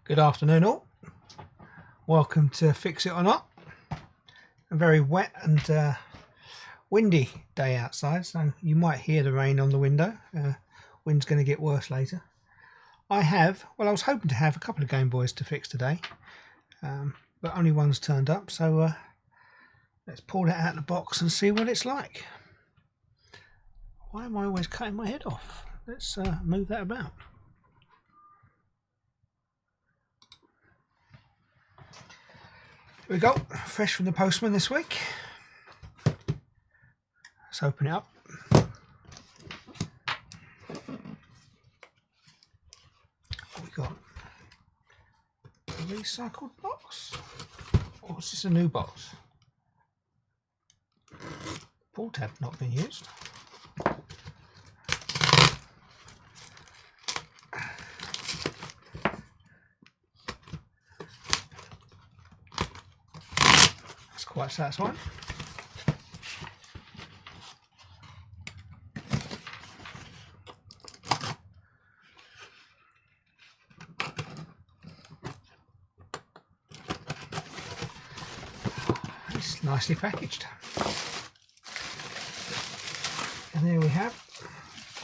Good afternoon all. Welcome to Fix It or Not. A very wet and windy day outside, so you might hear the rain on the window. Wind's going to get worse later. I was hoping to have a couple of Game Boys to fix today, but only one's turned up, so let's pull it out of the box and see what it's like. Why am I always cutting my head off? Let's move that about. Here we go, fresh from the postman this week. Let's open it up. What we got? A recycled box? Or is this a new box? Pull tab not been used. That's quite satisfying. It's nicely packaged. And there we have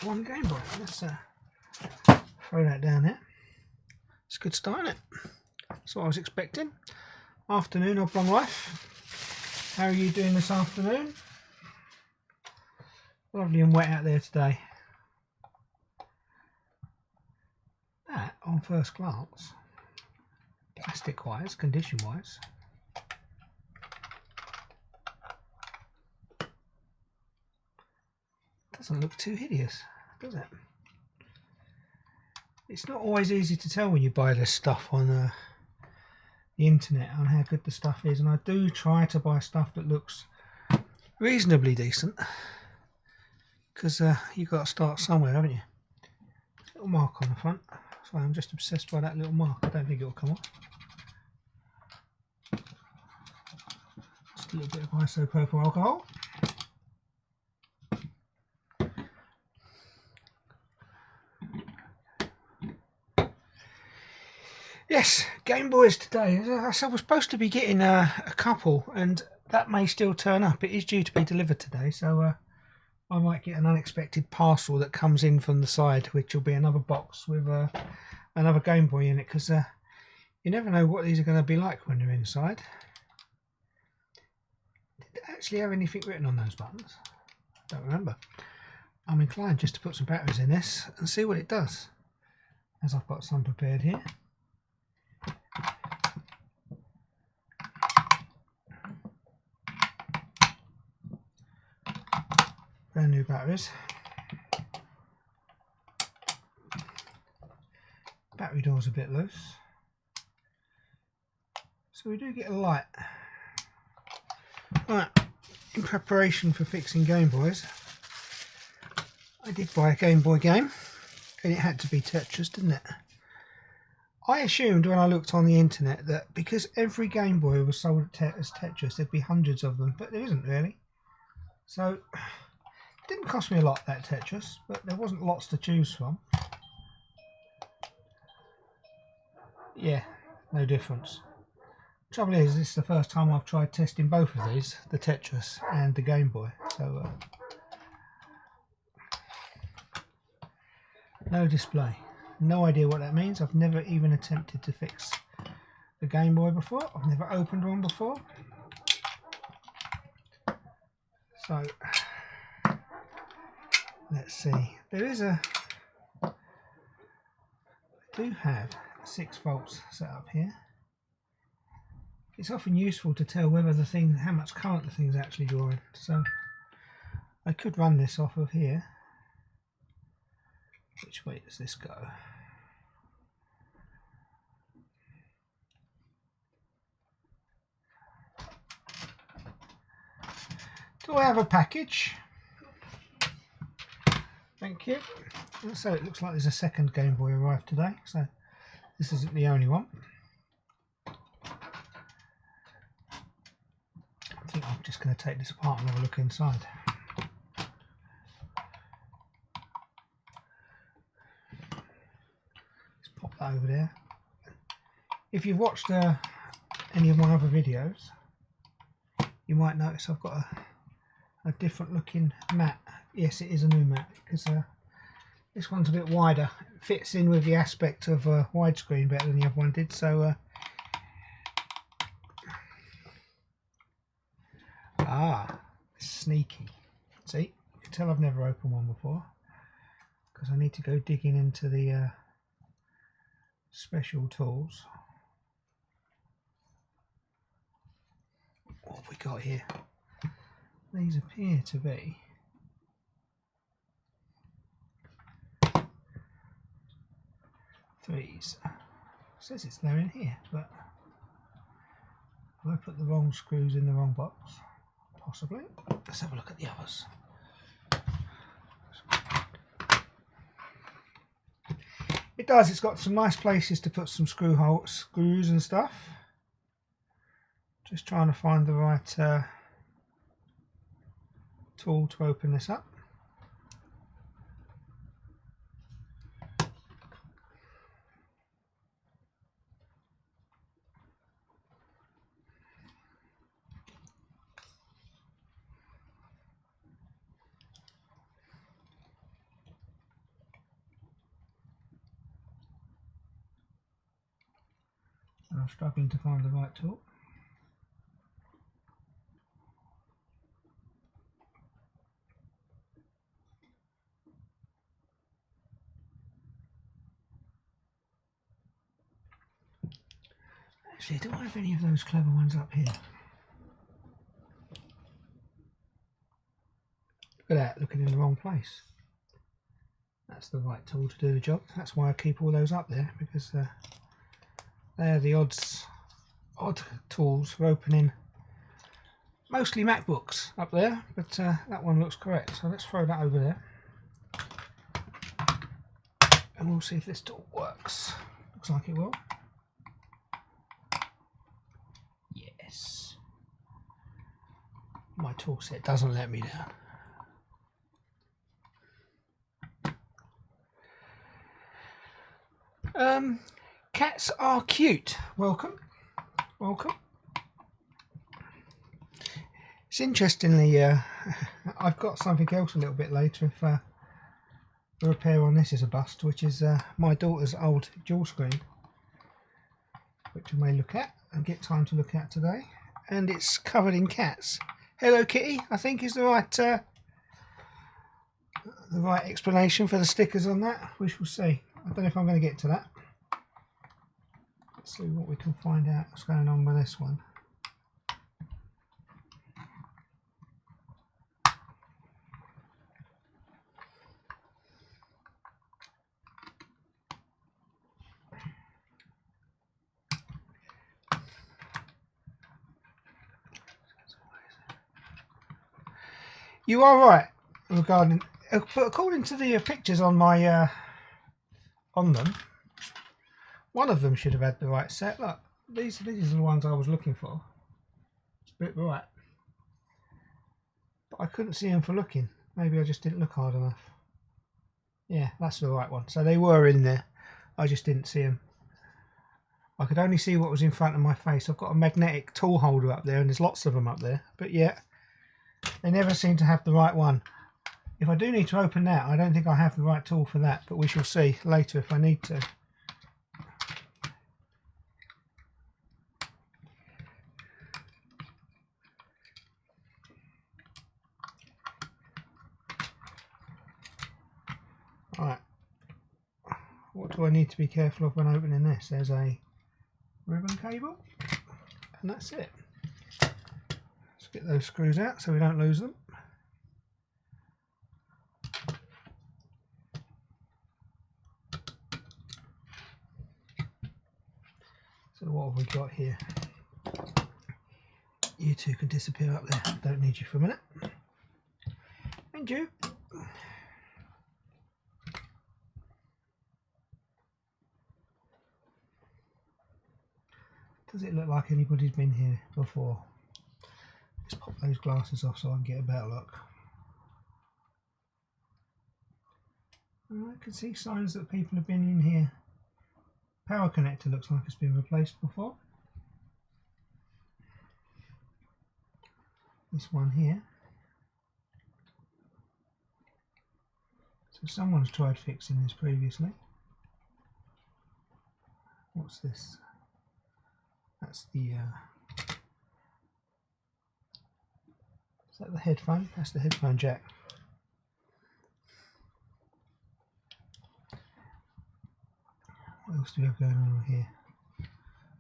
one Game Boy. Let's throw that down there. It's a good start, isn't it? That's what I was expecting. Afternoon, Oblong Life. How are you doing this afternoon? Lovely and wet out there today. That, on first glance, plastic wise, condition wise, doesn't look too hideous, does it? It's not always easy to tell when you buy this stuff on the internet on how good the stuff is, and I do try to buy stuff that looks reasonably decent, because you've got to start somewhere, haven't you? Little mark on the front. So I'm just obsessed by that little mark. I don't think it will come off. Just a little bit of isopropyl alcohol. Yes, Game Boys today. I was supposed to be getting a couple, and that may still turn up. It is due to be delivered today, so I might get an unexpected parcel that comes in from the side, which will be another box with another Game Boy in it, because you never know what these are going to be like when they're inside. Did it actually have anything written on those buttons? I don't remember. I'm inclined just to put some batteries in this and see what it does, as I've got some prepared here. Brand new batteries. Battery door's a bit loose, so we do get a light. Right, in preparation for fixing Game Boys, I did buy a Game Boy game, and it had to be Tetris, didn't it? I assumed when I looked on the internet that because every Game Boy was sold as Tetris, there'd be hundreds of them, but there isn't really. So it didn't cost me a lot, that Tetris, but there wasn't lots to choose from. Yeah, no difference. Trouble is, this is the first time I've tried testing both of these, the Tetris and the Game Boy. So no display. No idea what that means. I've never even attempted to fix the Game Boy before. I've never opened one before. So let's see. I do have 6 volts set up here. It's often useful to tell whether how much current the thing's actually drawing. So I could run this off of here. Which way does this go? Do I have a package? Thank you. So it looks like there's a second Game Boy arrived today, so this isn't the only one. I think I'm just going to take this apart and have a look inside. Let's pop that over there. If you've watched any of my other videos, you might notice I've got a different looking mat. Yes, it is a new mat, because this one's a bit wider. It fits in with the aspect of widescreen better than the other one did. So sneaky. See, you can tell I've never opened one before, because I need to go digging into the special tools. What have we got here? These appear to be threes. It says it's there in here, but have I put the wrong screws in the wrong box? Possibly. Let's have a look at the others. It does, it's got some nice places to put some screws and stuff. Just trying to find the right tool to open this up. I'm struggling to find the right tool. Actually, do I have any of those clever ones up here? Look at that, looking in the wrong place. That's the right tool to do the job. That's why I keep all those up there, because they're the odd tools for opening mostly MacBooks up there, but that one looks correct, so let's throw that over there and we'll see if this tool works. Looks like it will. Yes. My tool set doesn't let me down. Cats are cute. Welcome. Welcome. It's interestingly, I've got something else a little bit later if the repair on this is a bust, which is my daughter's old dual screen, which I may look at and get time to look at today, and it's covered in cats. Hello Kitty, I think is the right explanation for the stickers on that. We shall see. I don't know if I'm going to get to that. Let's see what we can find out what's going on with this one. You are right regarding, according to the pictures on my on them, one of them should have had the right set. Look, these are the ones I was looking for. It's a bit right, but I couldn't see them for looking. Maybe I just didn't look hard enough. Yeah, that's the right one. So they were in there. I just didn't see them. I could only see what was in front of my face. I've got a magnetic tool holder up there, and there's lots of them up there. But yeah, they never seem to have the right one. If I do need to open that, I don't think I have the right tool for that, but we shall see later if I need to. Right, what do I need to be careful of when opening this? There's a ribbon cable, and that's it. Let's get those screws out so we don't lose them. So what have we got here? You two can disappear up there. Don't need you for a minute. And you. Does it look like anybody's been here before? Just pop those glasses off so I can get a better look. I can see signs that people have been in here power connector looks like it's been replaced before. This one here. So someone's tried fixing this previously. What's this? That's the is that the headphone? That's the headphone jack. What else do we have going on here?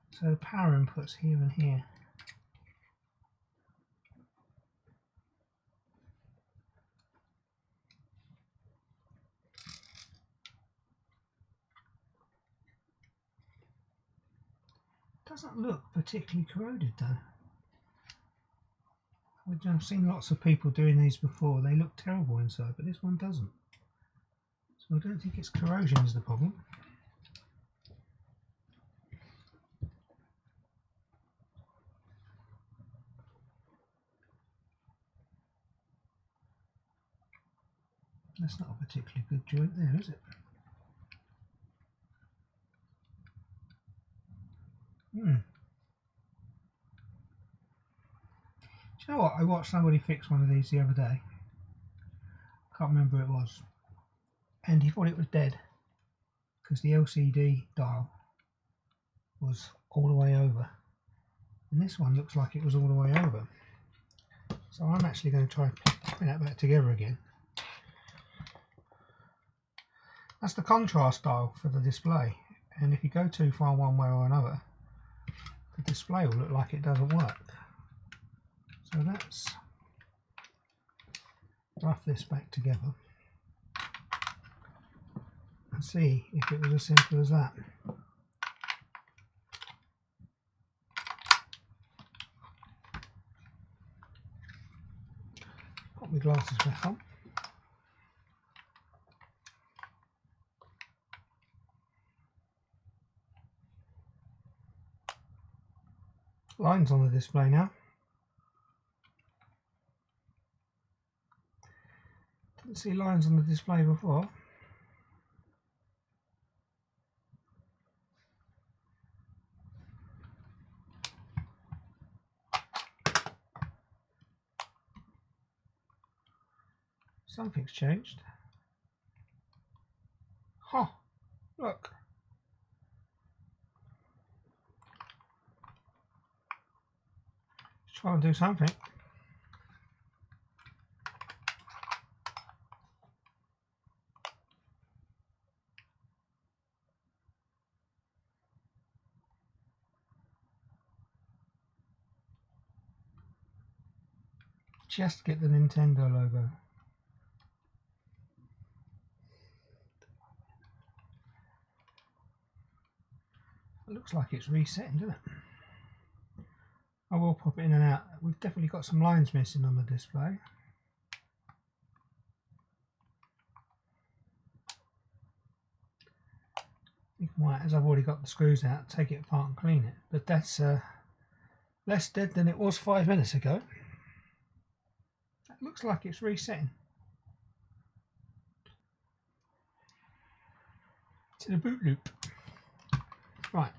So the power inputs here and here. Doesn't look particularly corroded though. I've seen lots of people doing these before. They look terrible inside, but this one doesn't. So I don't think it's corrosion is the problem. That's not a particularly good joint there, is it? Do you know what? I watched somebody fix one of these the other day. I can't remember who it was. And he thought it was dead because the LCD dial was all the way over. And this one looks like it was all the way over. So I'm actually going to try putting that back together again. That's the contrast dial for the display. And if you go too far one way or another, the display will look like it doesn't work. So let's rough this back together and see if it was as simple as that. Put my glasses back on. Lines on the display now. Didn't see lines on the display before. Something's changed. Huh, look. Let's try and do something. Just get the Nintendo logo. It looks like it's resetting, doesn't it? I will pop it in and out. We've definitely got some lines missing on the display. You might, as I've already got the screws out, take it apart and clean it. But that's less dead than it was 5 minutes ago. That looks like it's resetting. To the boot loop. Right.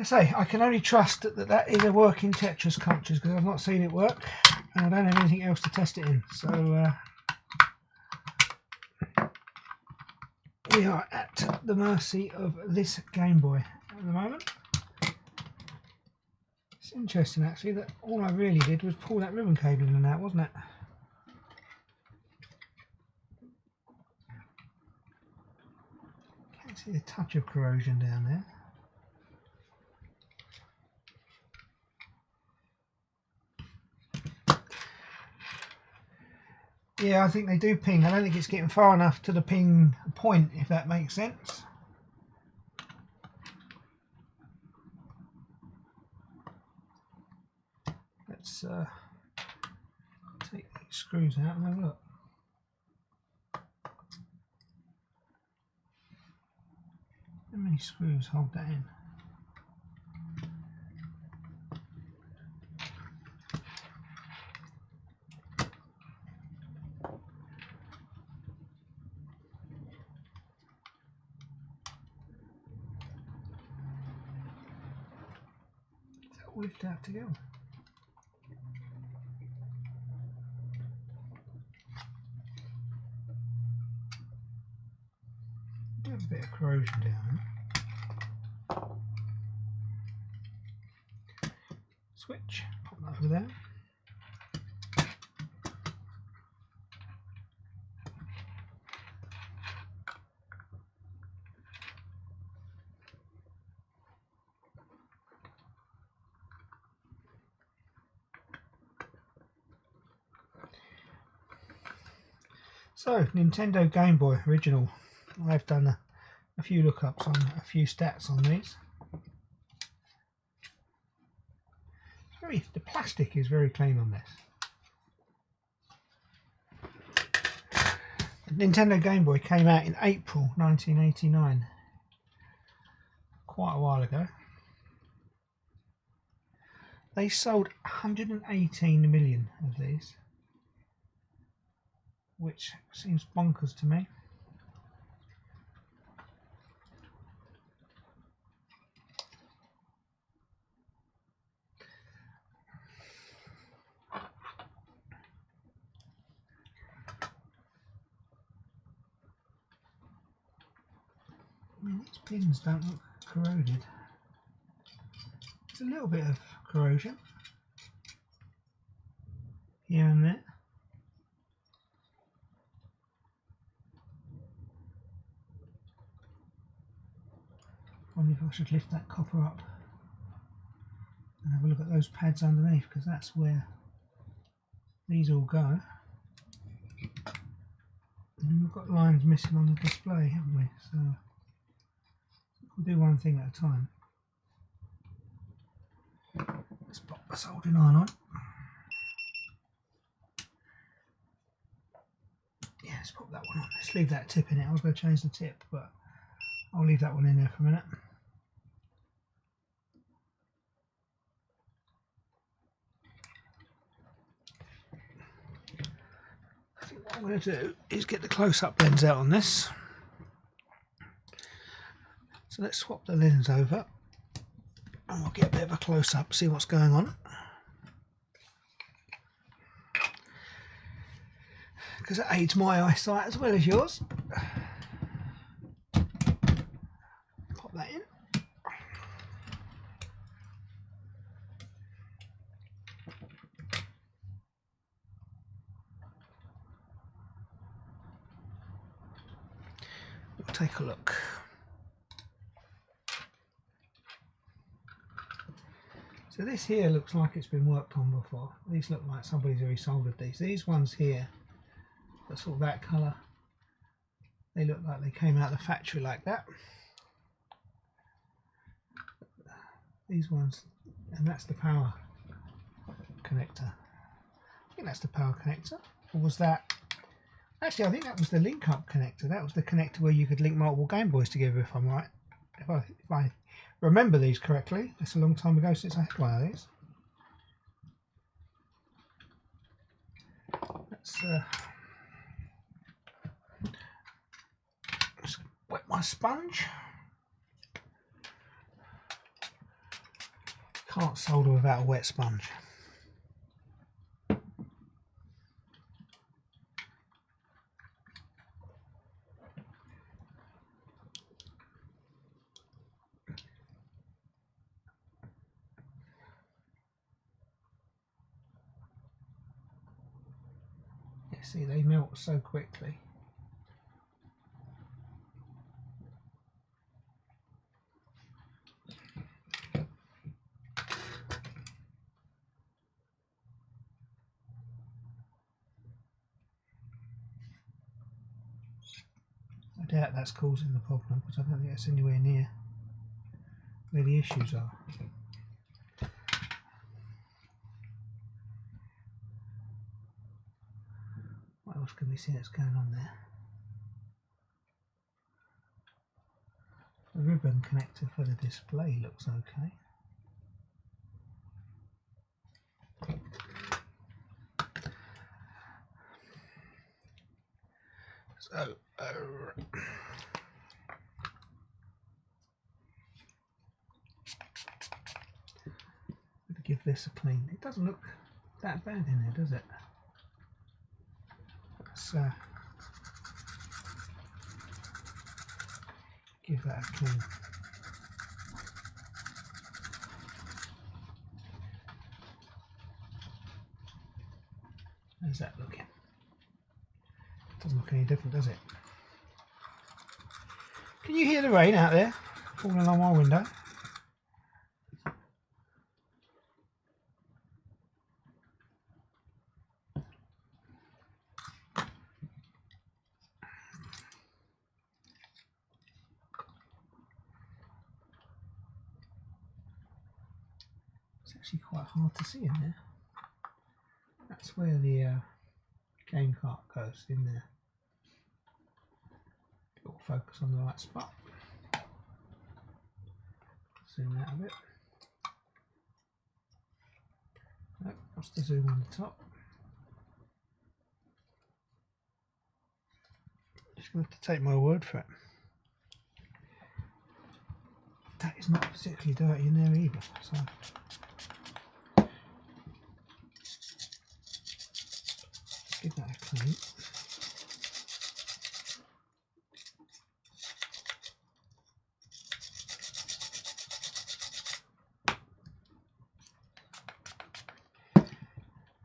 I say, I can only trust that that is a working Tetris cartridge because I've not seen it work and I don't have anything else to test it in. So we are at the mercy of this Game Boy at the moment. It's interesting actually that all I really did was pull that ribbon cable in and out, wasn't it? Can't see a touch of corrosion down there. Yeah, I think they do ping. I don't think it's getting far enough to the ping point, if that makes sense. Let's take these screws out and have a look. How many screws hold that in? all lift out together. Do have a bit of corrosion down there. Switch, pop that over there. So, Nintendo Game Boy original. I've done a few lookups on a few stats on these. The plastic is very clean on this. The Nintendo Game Boy came out in April 1989, quite a while ago. They sold 118 million of these, which seems bonkers to me. I mean, these pins don't look corroded. There's a little bit of corrosion here and there. I wonder if I should lift that copper up and have a look at those pads underneath, because that's where these all go. And we've got lines missing on the display, haven't we? So we'll do one thing at a time. Let's pop the soldering iron on. Yeah, let's pop that one on. Let's leave that tip in it. I was going to change the tip, but I'll leave that one in there for a minute. I think what I'm going to do is get the close-up lens out on this. So let's swap the lens over and we'll get a bit of a close-up, see what's going on. Because it aids my eyesight as well as yours. Pop that in. We'll take a look. So this here looks like it's been worked on before. These look like somebody's already soldered these. These ones here, that's all that colour, they look like they came out of the factory like that. These ones, and that's the power connector. I think that's the power connector. Or was that? Actually, I think that was the link up connector. That was the connector where you could link multiple Game Boys together, if I'm right. If I remember these correctly. It's a long time ago since I had one of these. Let's wet my sponge. Can't solder without a wet sponge. See, they melt so quickly. I doubt that's causing the problem, because I don't think it's anywhere near where the issues are. What else can we see that's going on there? The ribbon connector for the display looks okay. So, this a clean. It doesn't look that bad in there, does it? Let's give that a clean. How's that looking? Doesn't look any different, does it? Can you hear the rain out there falling on my window? It's actually quite hard to see in there. That's where the game cart goes, in there. It will focus on the right spot. Zoom out a bit. Nope, what's the zoom on the top? Just going to have to take my word for it. That is not particularly dirty in there either. So give that a clean.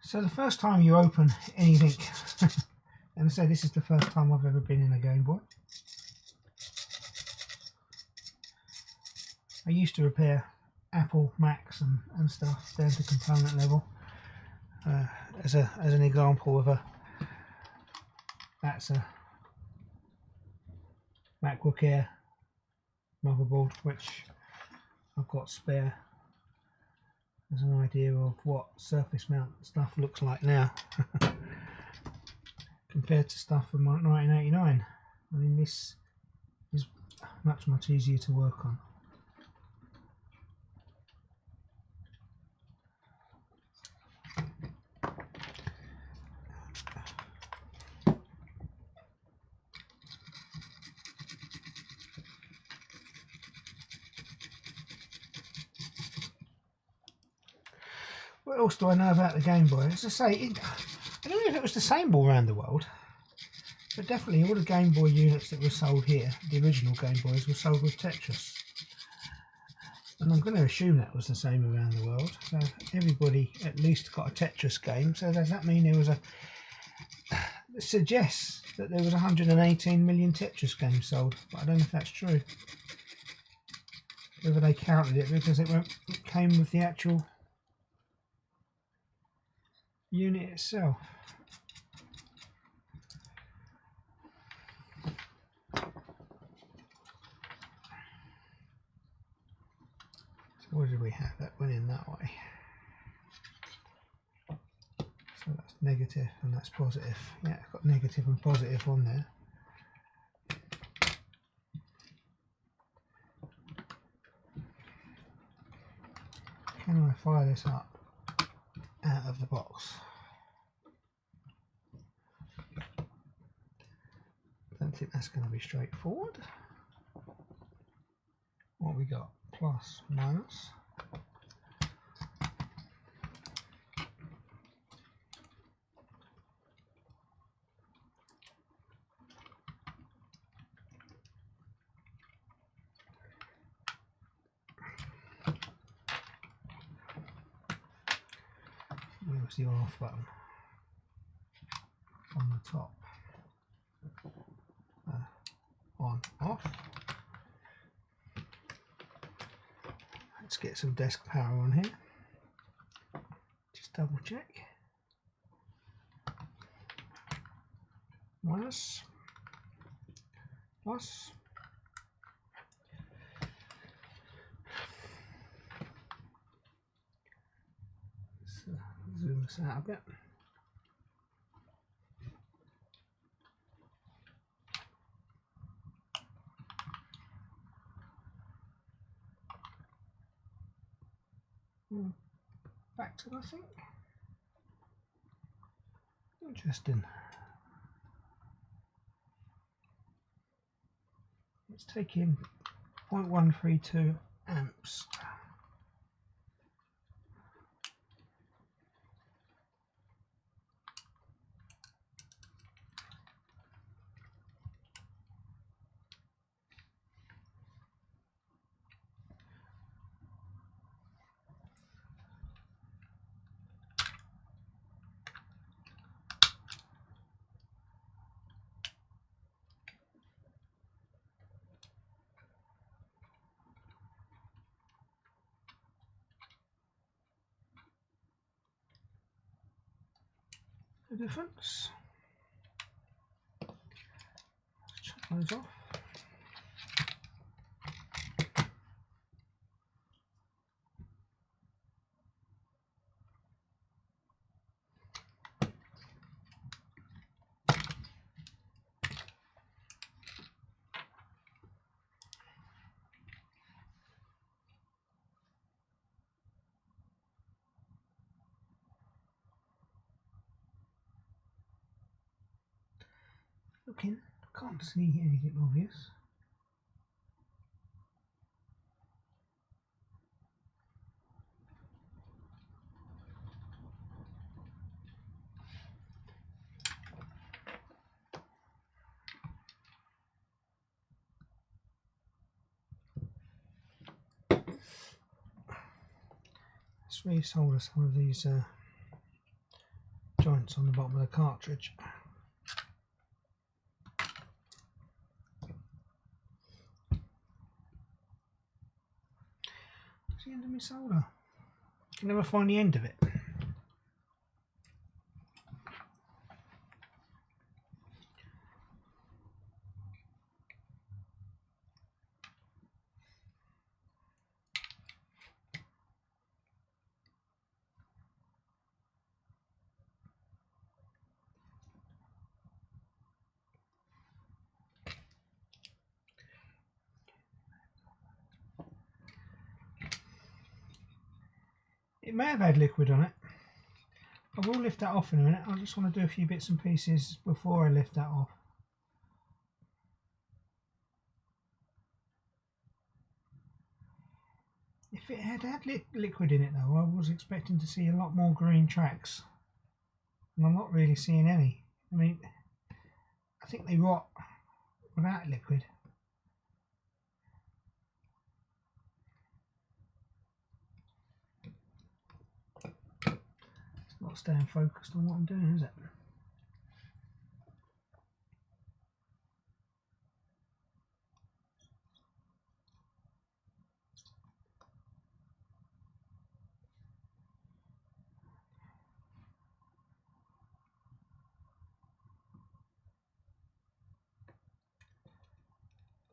So the first time you open anything, and I say this is the first time I've ever been in a Game Boy. I used to repair Apple Macs and stuff down to component level. As an example of that's a MacBook Air motherboard, which I've got spare, as an idea of what surface mount stuff looks like now compared to stuff from 1989. I mean, this is much easier to work on. What else do I know about the Game Boy? As I say, I don't know if it was the same all around the world, but definitely all the Game Boy units that were sold here, the original Game Boys, were sold with Tetris. And I'm going to assume that was the same around the world. So everybody at least got a Tetris game. So does that mean there was it suggests that there was 118 million Tetris games sold, but I don't know if that's true. Whether they counted it because it came with the actual unit itself. So what did we have? That went in that way. So that's negative and that's positive. Yeah, I've got negative and positive on there. Can I fire this up out of the box? I don't think that's going to be straightforward. What we got? Plus, minus. Where's the off button? On the top. On, off. Let's get some desk power on here. Just double check. Minus. Plus. Let's zoom this out a bit. Back to nothing. Interesting. It's taking 0.132 amps. the difference. Let's check those off. Looking, can't see anything obvious. Let's resolder some of these joints on the bottom of the cartridge. That's the end of my solder. Can never find the end of it. It may have had liquid on it. I will lift that off in a minute. I just want to do a few bits and pieces before I lift that off. If it had liquid in it though, I was expecting to see a lot more green tracks. And I'm not really seeing any. I mean, I think they rot without liquid. It's not staying focused on what I'm doing, is it?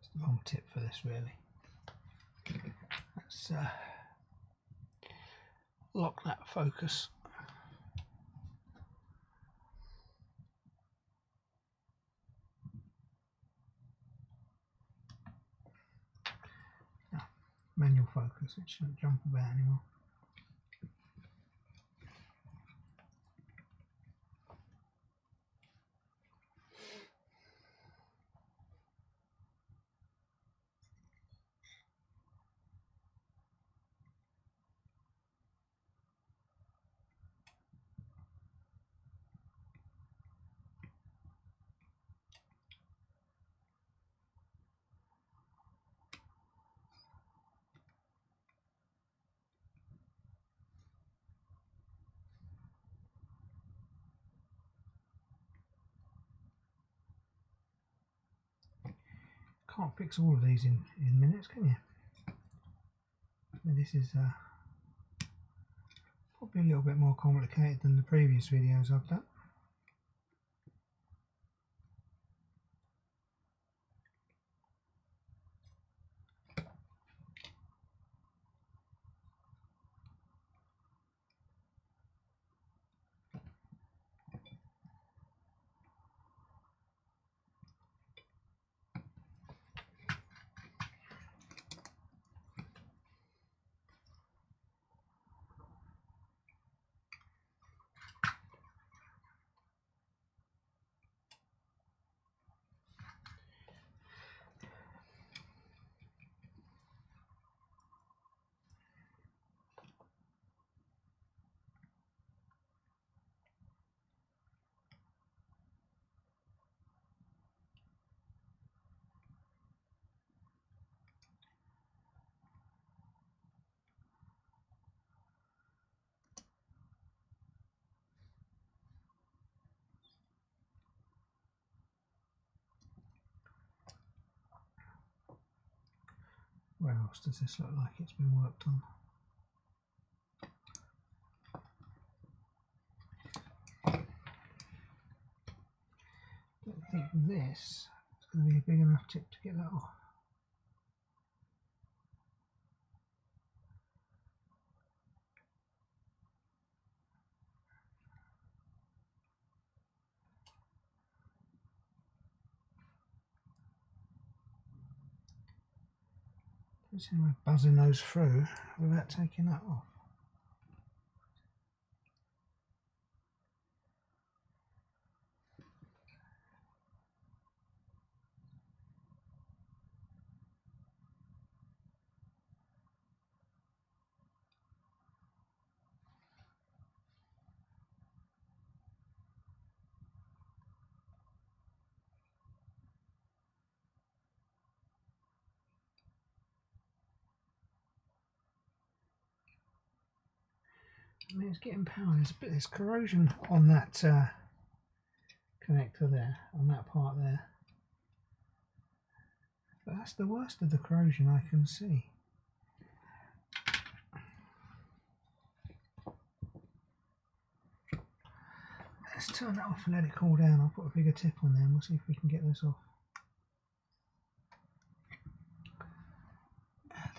It's the wrong tip for this, really. Let's lock that focus. Manual focus, it shouldn't jump about anymore. Can't fix all of these in minutes, can you? And this is probably a little bit more complicated than the previous videos I've done. Where else does this look like it's been worked on? think this is going to be a big enough tip to get that off. Let's see if we're buzzing those through without taking that off. I mean, it's getting power. There's corrosion on that connector there, on that part there. But that's the worst of the corrosion I can see. Let's turn that off and let it cool down. I'll put a bigger tip on there and we'll see if we can get this off.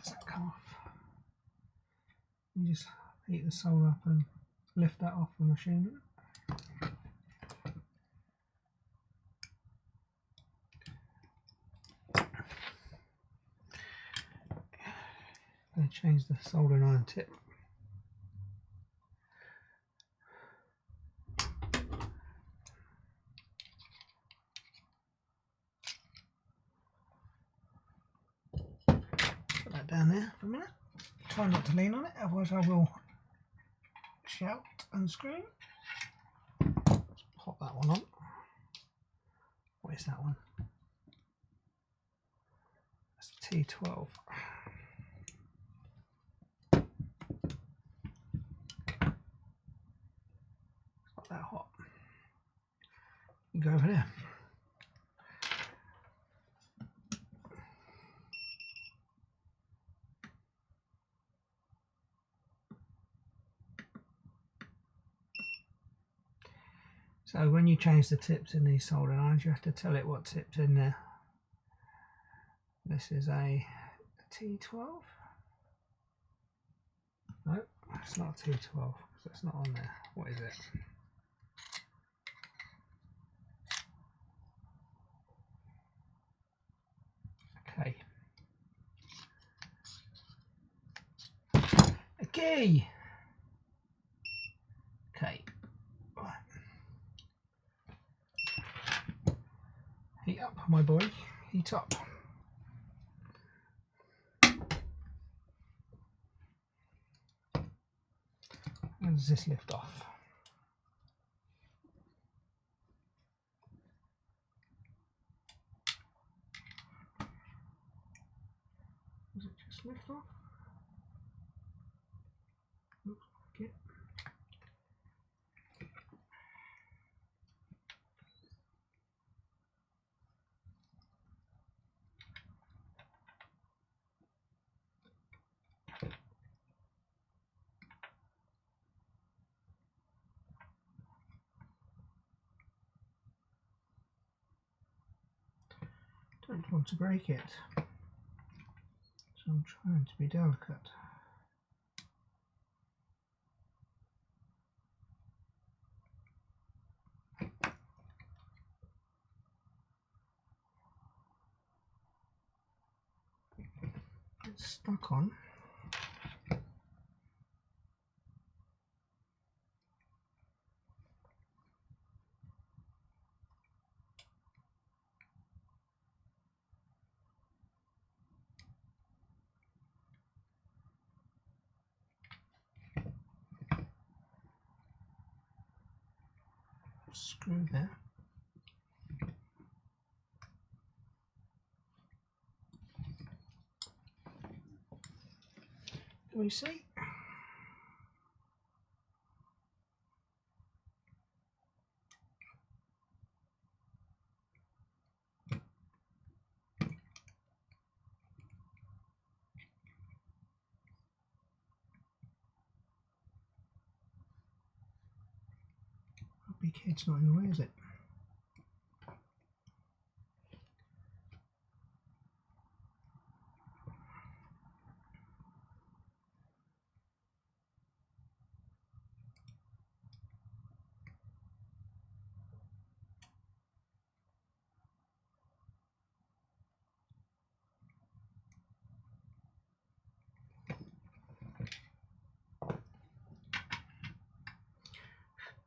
Does that come off? You just heat the solder up and lift that off the machine. I'm going to change the soldering iron tip. Put that down there for a minute. Try not to lean on it, otherwise I will shout and scream. Let's pop that one on. What is that one? That's the T12. It's not that hot. You go over there. So when you change the tips in these soldering irons, you have to tell it what tip's in there. This is a T12. No, it's not a T12 because it's not on there. What is it? Okay. Okay. Okay. Right. Heat up, my boy. Heat up. How does this lift off? Does it just lift off? Looks like it. Don't want to break it, so I'm trying to be delicate. It's stuck on. Screw there. Can we see? Big head's not in the way, is it?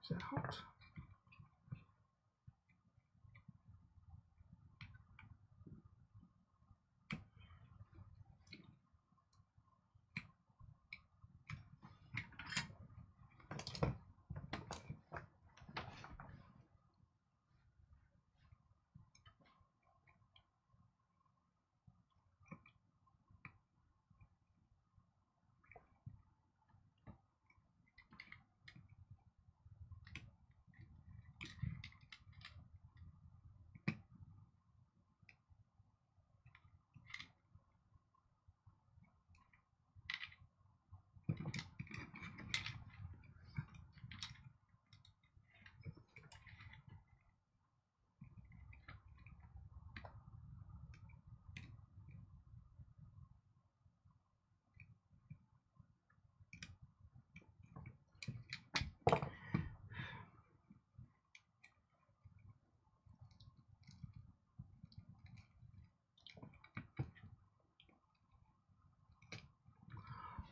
Is it hot?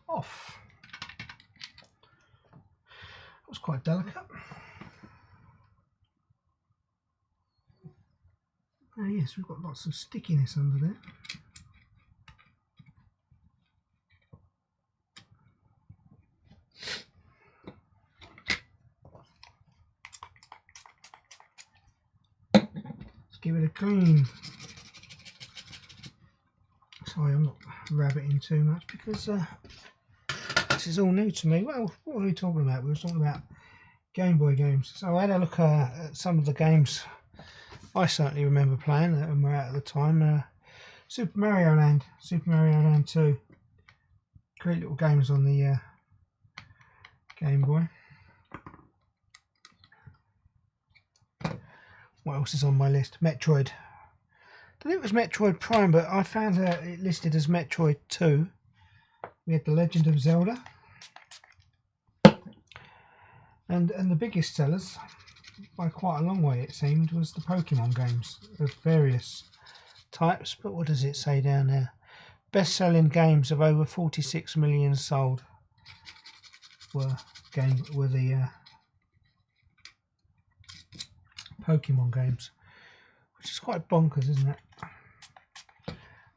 Off. It was quite delicate. Oh yes, we've got lots of stickiness under there. Let's give it a clean. Sorry, I'm not rabbiting too much because this is all new to me. Well, what were we talking about? We were talking about Game Boy games. So I had a look at some of the games I certainly remember playing and were out at the time. Super Mario Land, Super Mario Land 2. Great little games on the Game Boy. What else is on my list? Metroid. I think it was Metroid Prime, but I found it listed as Metroid 2. We had The Legend of Zelda. And the biggest sellers, by quite a long way it seemed, was the Pokemon games of various types. But what does it say down there? Best-selling games of over 46 million sold were the Pokemon games, which is quite bonkers, isn't it?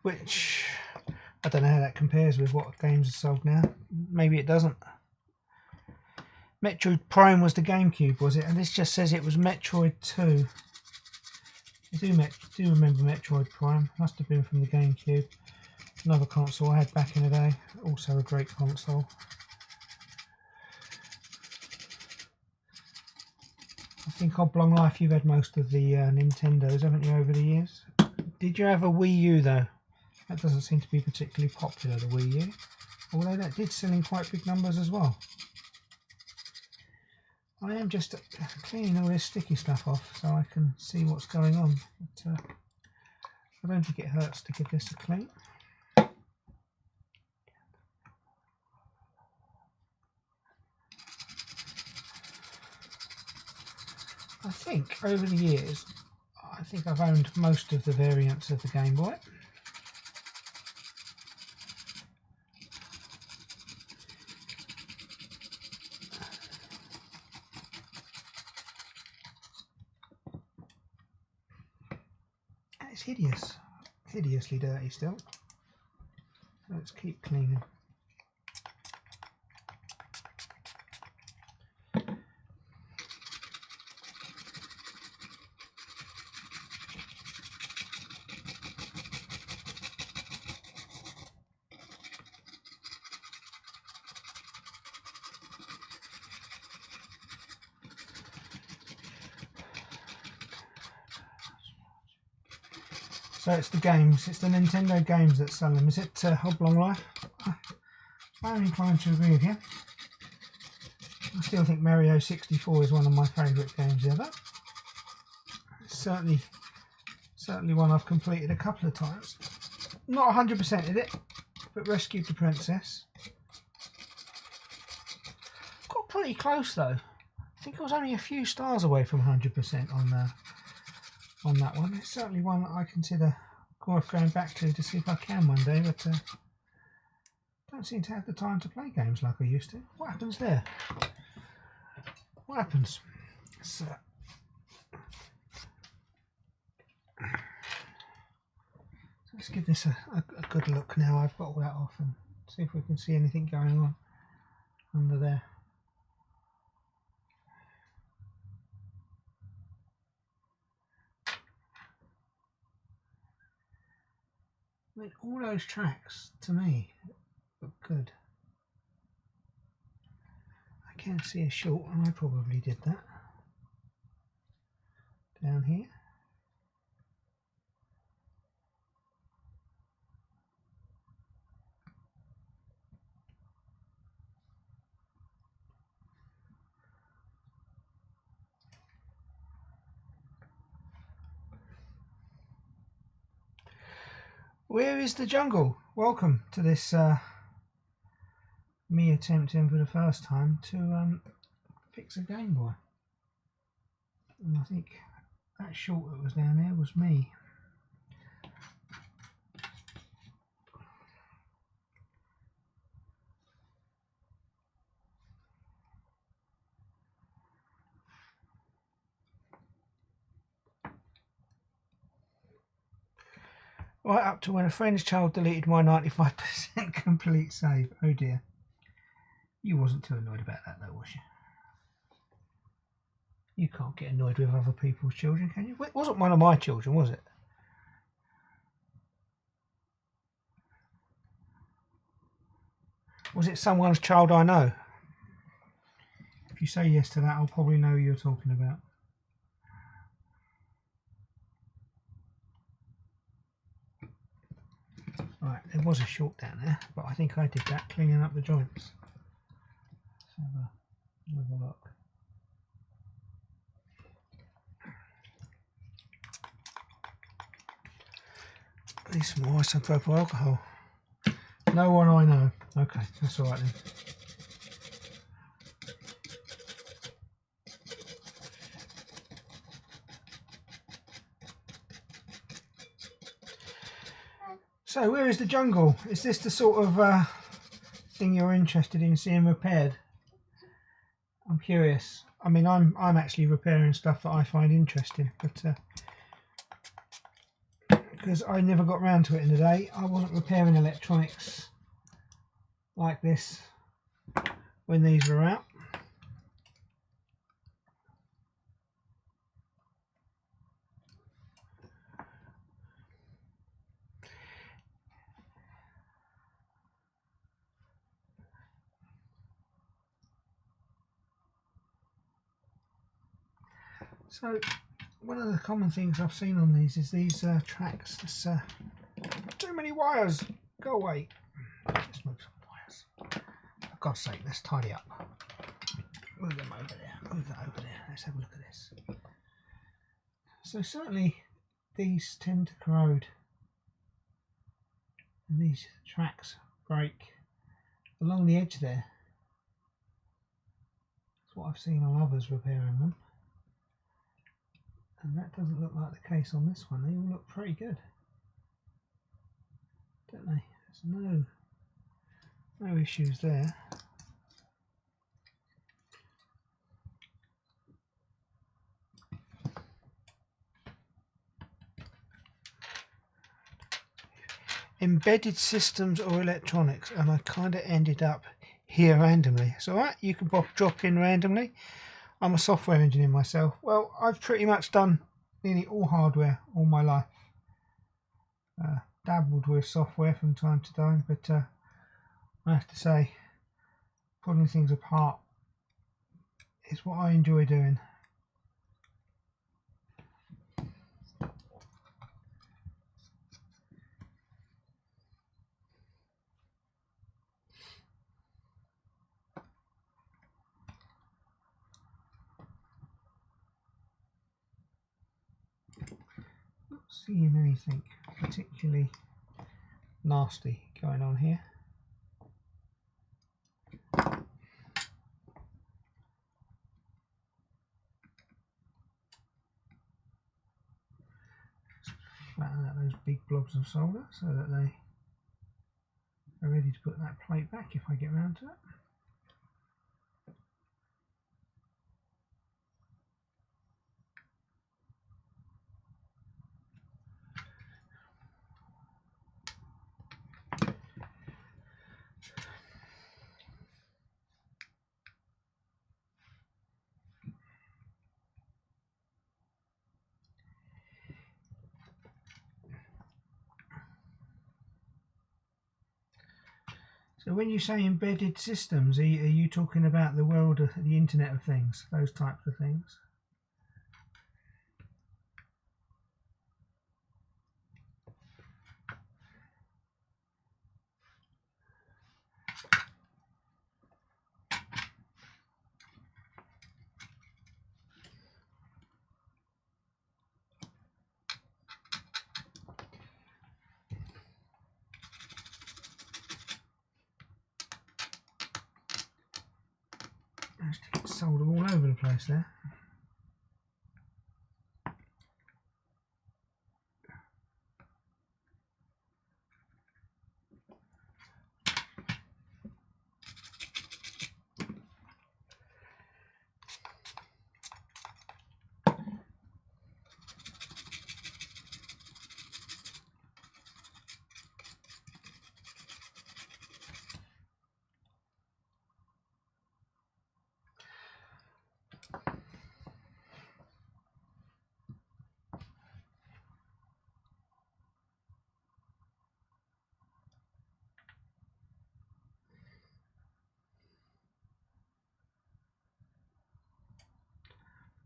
Which I don't know how that compares with what games are sold now. Maybe it doesn't. Metroid Prime was the GameCube, was it? And this just says it was Metroid 2. I do remember Metroid Prime. Must have been from the GameCube. Another console I had back in the day. Also a great console. I think oblong life you've had most of the Nintendos, haven't you, over the years? Did you have a Wii U though? That doesn't seem to be particularly popular, the Wii U. Although that did sell in quite big numbers as well. I am just cleaning all this sticky stuff off so I can see what's going on. But, I don't think it hurts to give this a clean. I think over the years, I think I've owned most of the variants of the Game Boy. And it's hideous, hideously dirty still. Let's keep cleaning. So it's the games, it's the Nintendo games that sell them. Is it Oblong Life? I'm inclined to agree with you. I still think Mario 64 is one of my favourite games ever. It's certainly one I've completed a couple of times. Not 100%ed it, but rescued the princess. Got pretty close though. I think I was only a few stars away from 100% on that one. It's certainly one that I consider worth going back to see if I can one day, but don't seem to have the time to play games like I used to. What happens there? what happens. So, let's give this a good look now. I've got all that off and see if we can see anything going on under there. I mean, all those tracks to me look good. I can see a short, and I probably did that down here. Where is the jungle? Welcome to this me attempting for the first time to fix a Game Boy. And I think that short that was down there was me. Right up to when a friend's child deleted my 95% complete save. Oh dear. You wasn't too annoyed about that though, was you? You can't get annoyed with other people's children, can you? It wasn't one of my children, was it? Was it someone's child I know? If you say yes to that, I'll probably know who you're talking about. Right, there was a short down there, but I think I did that cleaning up the joints. Let's have a look. Need some more isopropyl alcohol. No one I know. Okay, that's all right then. So where is the jungle? Is this the sort of thing you're interested in seeing repaired? I'm curious. I mean, I'm actually repairing stuff that I find interesting, but because I never got round to it in the day, I wasn't repairing electronics like this when these were out. So one of the common things I've seen on these is these tracks. It's too many wires. Go away. Let's move some wires. For God's sake, let's tidy up. Move them over there. Move that over there. Let's have a look at this. So certainly these tend to corrode, and these tracks break along the edge there. That's what I've seen on others repairing them. And that doesn't look like the case on this one. They all look pretty good, don't they? There's no issues there. Embedded systems or electronics, and I kind of ended up here randomly. It's alright, you can drop in randomly. I'm a software engineer myself. Well, I've pretty much done nearly all hardware all my life. Dabbled with software from time to time, but I have to say, pulling things apart is what I enjoy doing. Not seeing anything particularly nasty going on here. Flatten out those big blobs of solder so that they are ready to put that plate back if I get around to it. So when you say embedded systems, are you talking about the world of the Internet of Things, those types of things? It's solder all over the place there.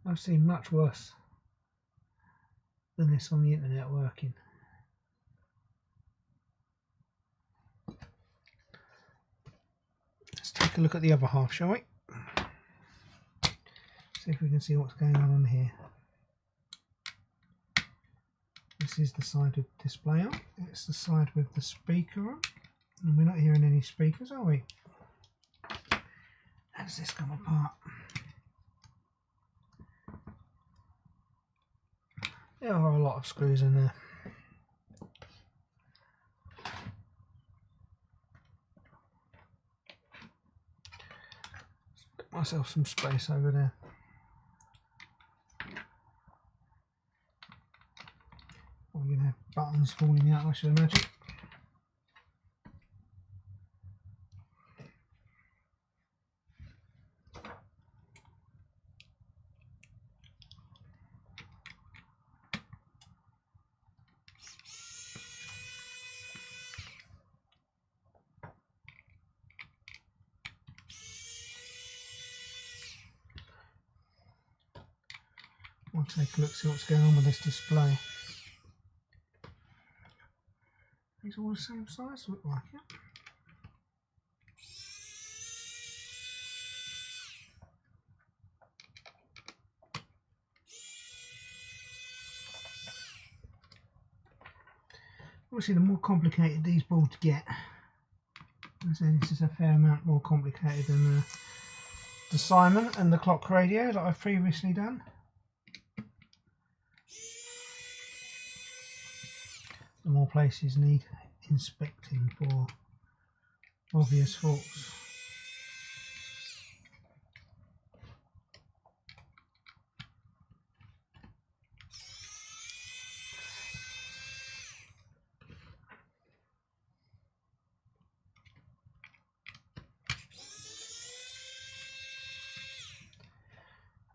I've seen much worse than this on the internet working. Let's take a look at the other half, shall we? See if we can see what's going on here. This is the side with display on. It's the side with the speaker on. And we're not hearing any speakers, are we? How does this come apart? There are a lot of screws in there. Get myself some space over there. We're going to have buttons falling out, I should imagine. We'll take a look, see what's going on with this display. These all the same size, look like it. Obviously, the more complicated these boards get, I say this is a fair amount more complicated than the Simon and the clock radio that I've previously done. The more places need inspecting for obvious faults.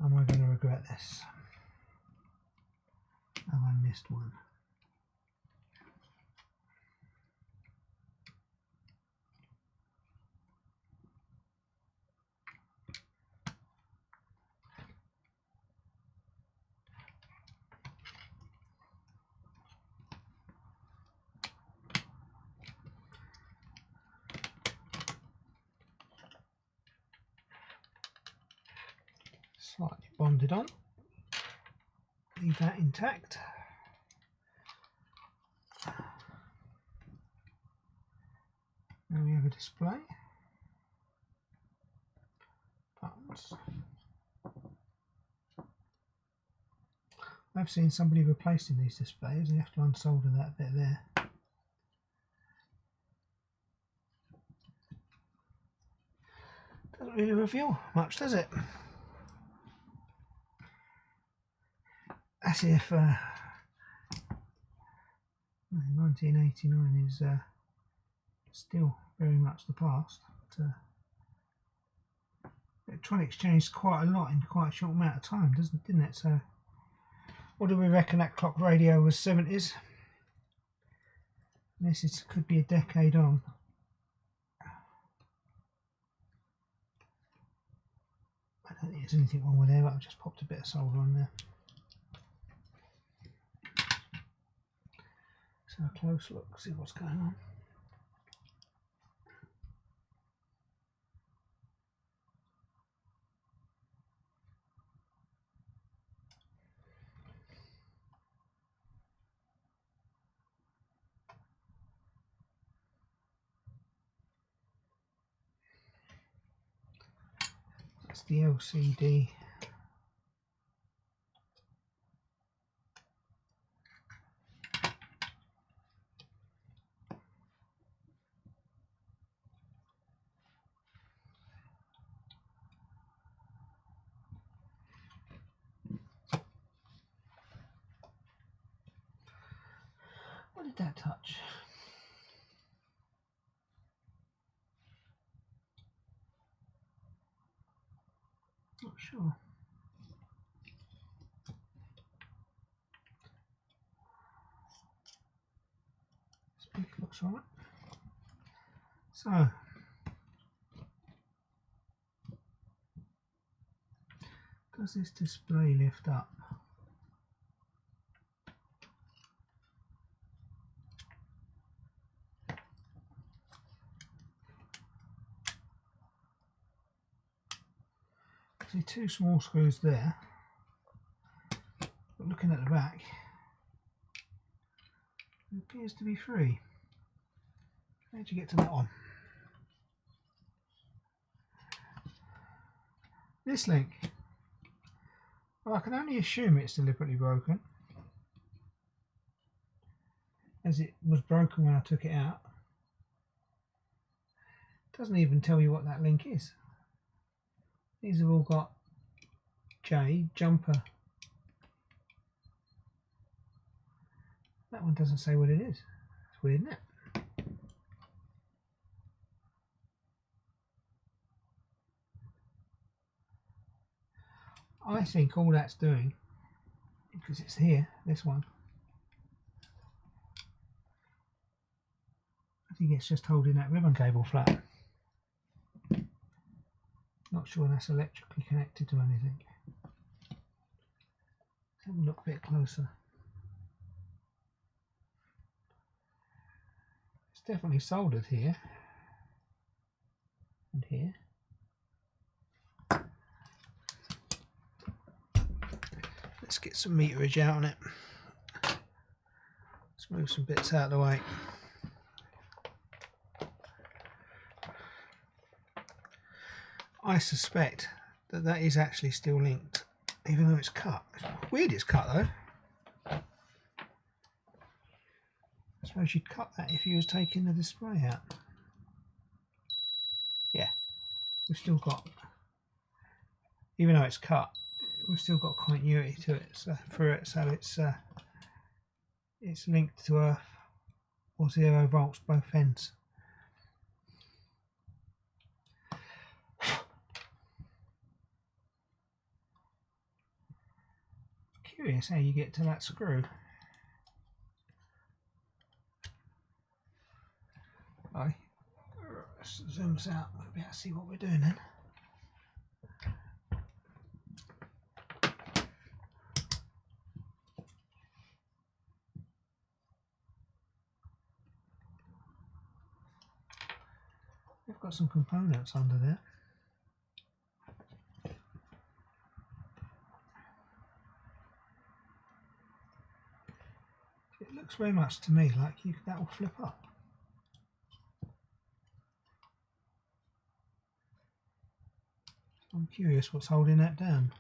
Am I going to regret this? Have I missed one? Slightly bonded on. Leave that intact. Now we have a display. Buttons. I've seen somebody replacing these displays. You have to unsolder that bit there. Doesn't really reveal much, does it? As if 1989 is still very much the past. But, electronics changed quite a lot in quite a short amount of time, didn't it? So, what do we reckon that clock radio was 70s? This could be a decade on. don't think there's anything wrong with there, but I've just popped a bit of solder on there. So a close look, see what's going on. That's the LCD. What did that touch? Not sure. Speaker looks alright. So, does this display lift up? See, two small screws there, but looking at the back, it appears to be free. How'd you get to that one? This link, well, I can only assume it's deliberately broken, as it was broken when I took it out. It doesn't even tell you what that link is. These have all got J, jumper. That one doesn't say what it is. It's weird, isn't it? I think all that's doing, because it's here, this one, I think it's just holding that ribbon cable flat. Not sure that's electrically connected to anything. Let's have a look a bit closer. It's definitely soldered here and here. Let's get some meterage out on it. Let's move some bits out of the way. I suspect that that is actually still linked, even though it's cut. It's weird it's cut though. I suppose you'd cut that if you was taking the display out. Yeah, we've still got, even though it's cut, we've still got continuity to it, so through it, so it's linked to earth or 0 volts both ends. Curious how you get to that screw. Right, let's zoom us out, we'll be able to see what we're doing then. We've got some components under there. It looks very much to me like that will flip up. I'm curious what's holding that down.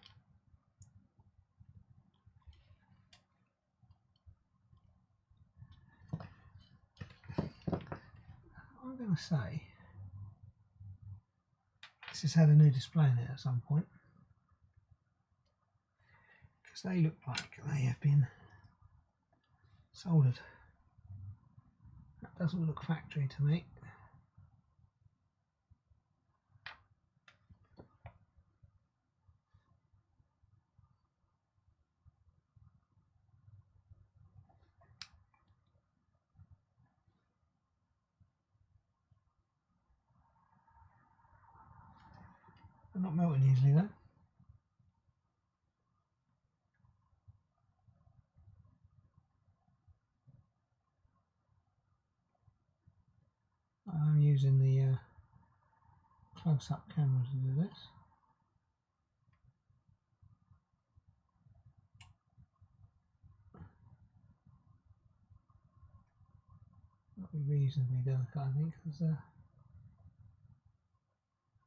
I'm going to say this has had a new display in it at some point, because they look like they have been soldered. That doesn't look factory to me. They're not melting easily though. using the close-up camera to do this. That'll be reasonably delicate, I think, because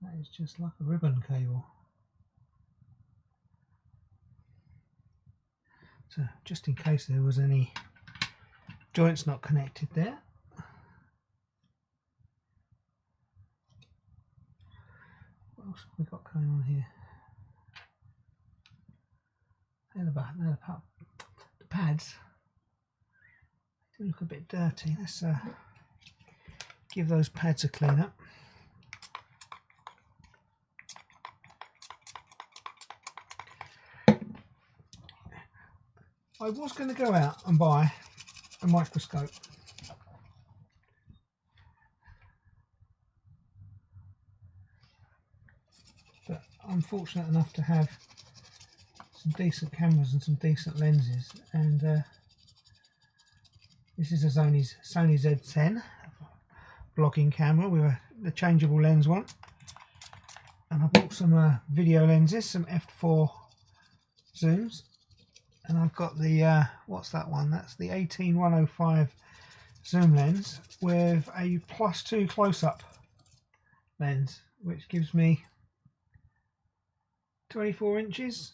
that is just like a ribbon cable. So just in case there was any joints not connected there. What else have we got going on here? The pads do look a bit dirty. Let's give those pads a clean up. I was going to go out and buy a microscope, but I'm fortunate enough to have some decent cameras and some decent lenses, and this is a Sony Z10 vlogging camera with the changeable lens one, and I bought some video lenses, some f4 zooms, and I've got the what's that one? That's the 18105 zoom lens with a +2 close-up lens, which gives me 24 inches,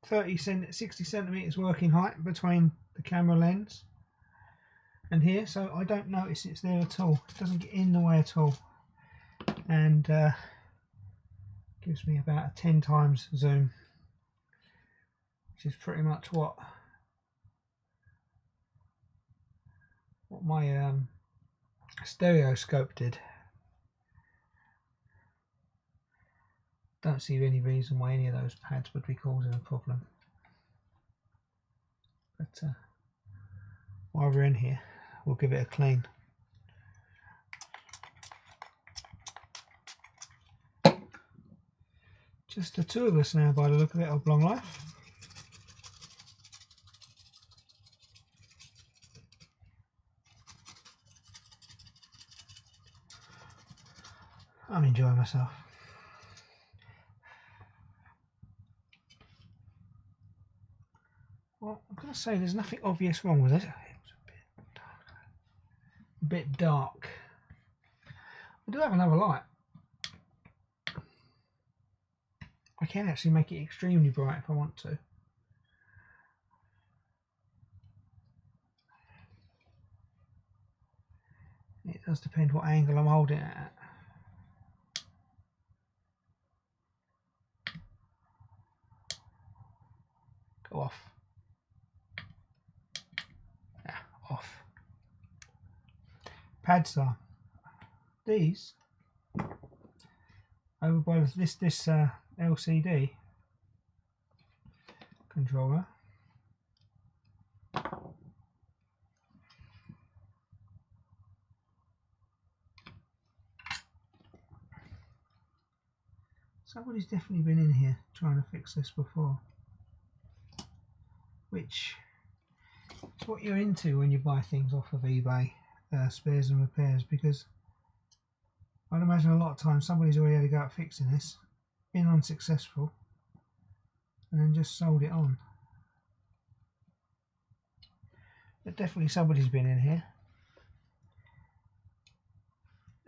60 centimeters working height between the camera lens and here, so I don't notice it's there at all. It doesn't get in the way at all, and gives me about a 10 times zoom, which is pretty much what my stereoscope did. Don't see any reason why any of those pads would be causing a problem. But while we're in here, we'll give it a clean. Just the two of us now by the look of it, Oblong Life. I'm enjoying myself. Well, I'm going to say there's nothing obvious wrong with it. It was a bit dark. I do have another light. I can actually make it extremely bright if I want to. It does depend what angle I'm holding it at. Go off. Yeah, off. Pads are these over by this LCD controller. Somebody's definitely been in here trying to fix this before, which is what you're into when you buy things off of eBay, spares and repairs, because I'd imagine a lot of times somebody's already had to go out fixing this, been unsuccessful, and then just sold it on. But definitely somebody's been in here.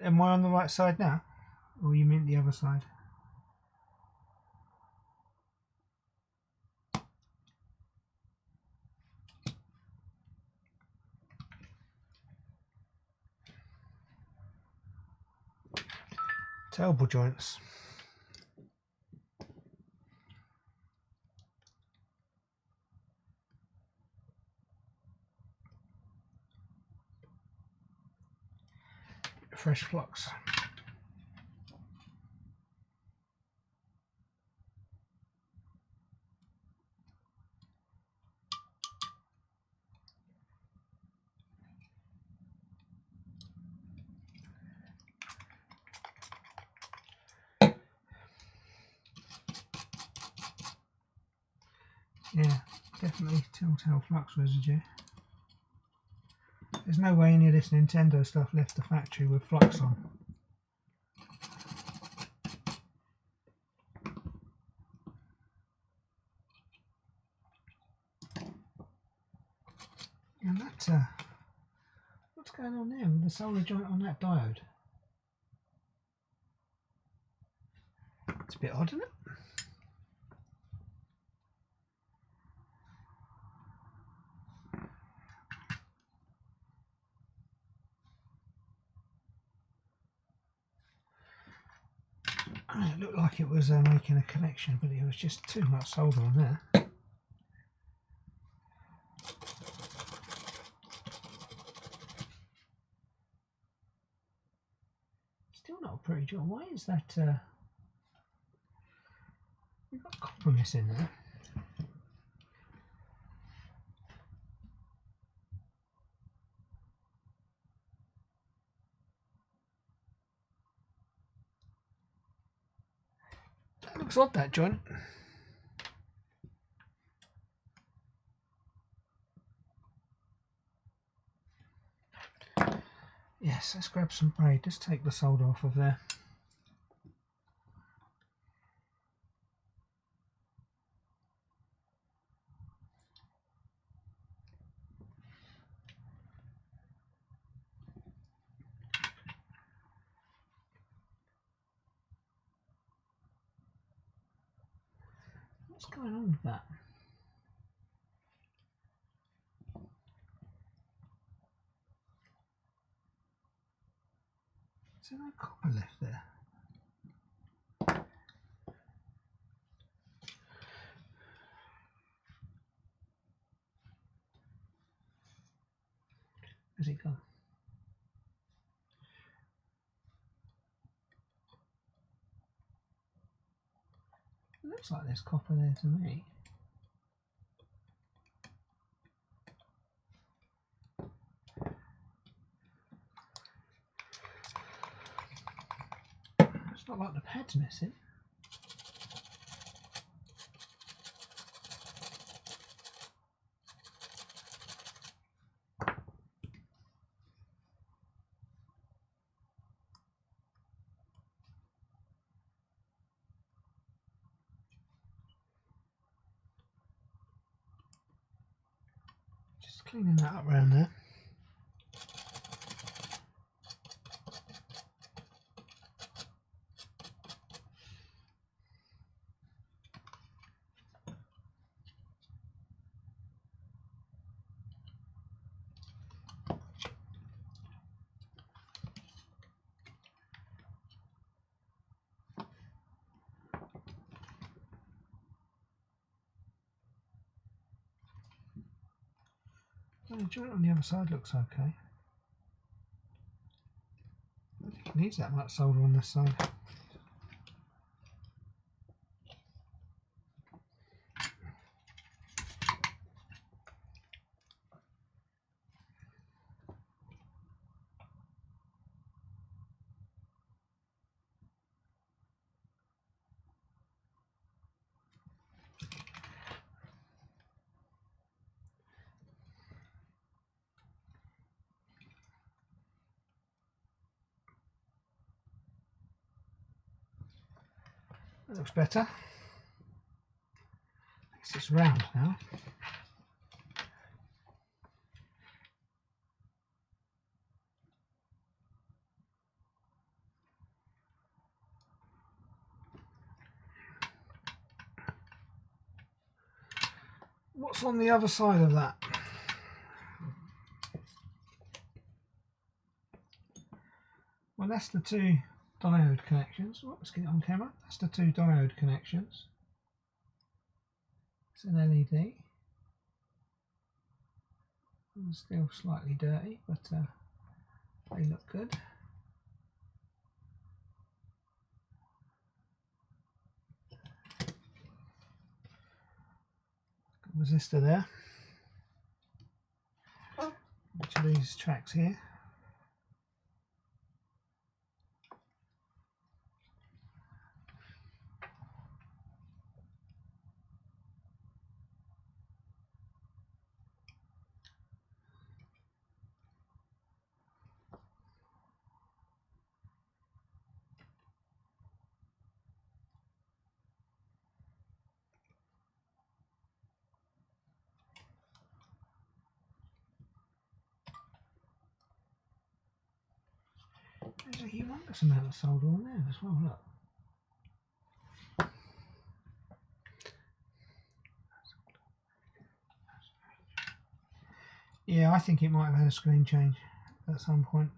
Am I on the right side now? Or you meant the other side? Terrible joints. Fresh flux. Yeah, definitely telltale flux residue. There's no way any of this Nintendo stuff left the factory with flux on. And that, what's going on there with the solder joint on that diode? It's a bit odd, isn't it? It looked like it was making a connection, but it was just too much solder on there. Still not a pretty job. Why is that? We've got copper missing there. That looks odd, that joint. Yes, let's grab some braid. Just take the solder off of there. What's going on with that? Is there no copper left there? Where's it gone? It looks like there's copper there to me. It's not like the pad's missing. Just cleaning that up around there. The joint on the other side looks okay. I don't think it needs that much solder on this side. That looks better. I guess it's round now. What's on the other side of that? Well, that's the two diode connections. Oh, let's get it on camera. That's the two diode connections. It's an LED. It's still slightly dirty, but they look good. Got a resistor there. Each of these tracks here. humongous amount of solder on there as well, look. Yeah, I think it might have had a screen change at some point.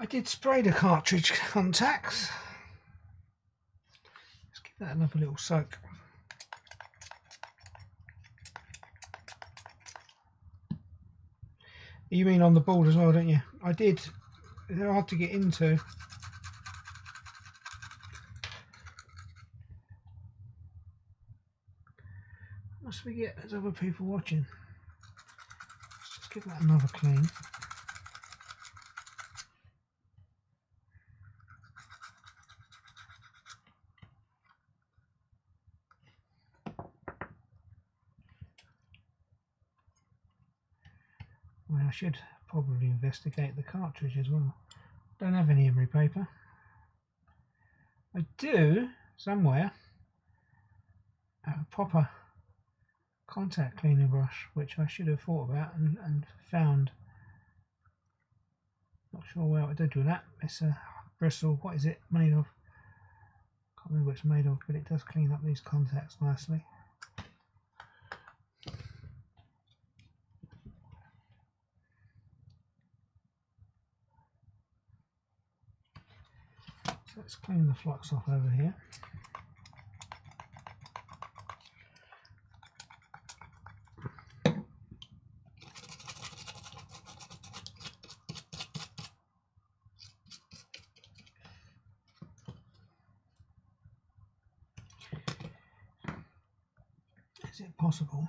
I did spray the cartridge contacts. Let's give that another little soak. You mean on the board as well, don't you? I did. They're hard to get into. Must we get there's other people watching? Let's just give that another clean. Well, I should probably investigate the cartridge as well. Don't have any emery paper. I do somewhere have a proper contact cleaner brush, which I should have thought about and found. Not sure what I did with that. It's a bristle. What is it made of? Can't remember what it's made of, but it does clean up these contacts nicely. So let's clean the flux off over here. Is it possible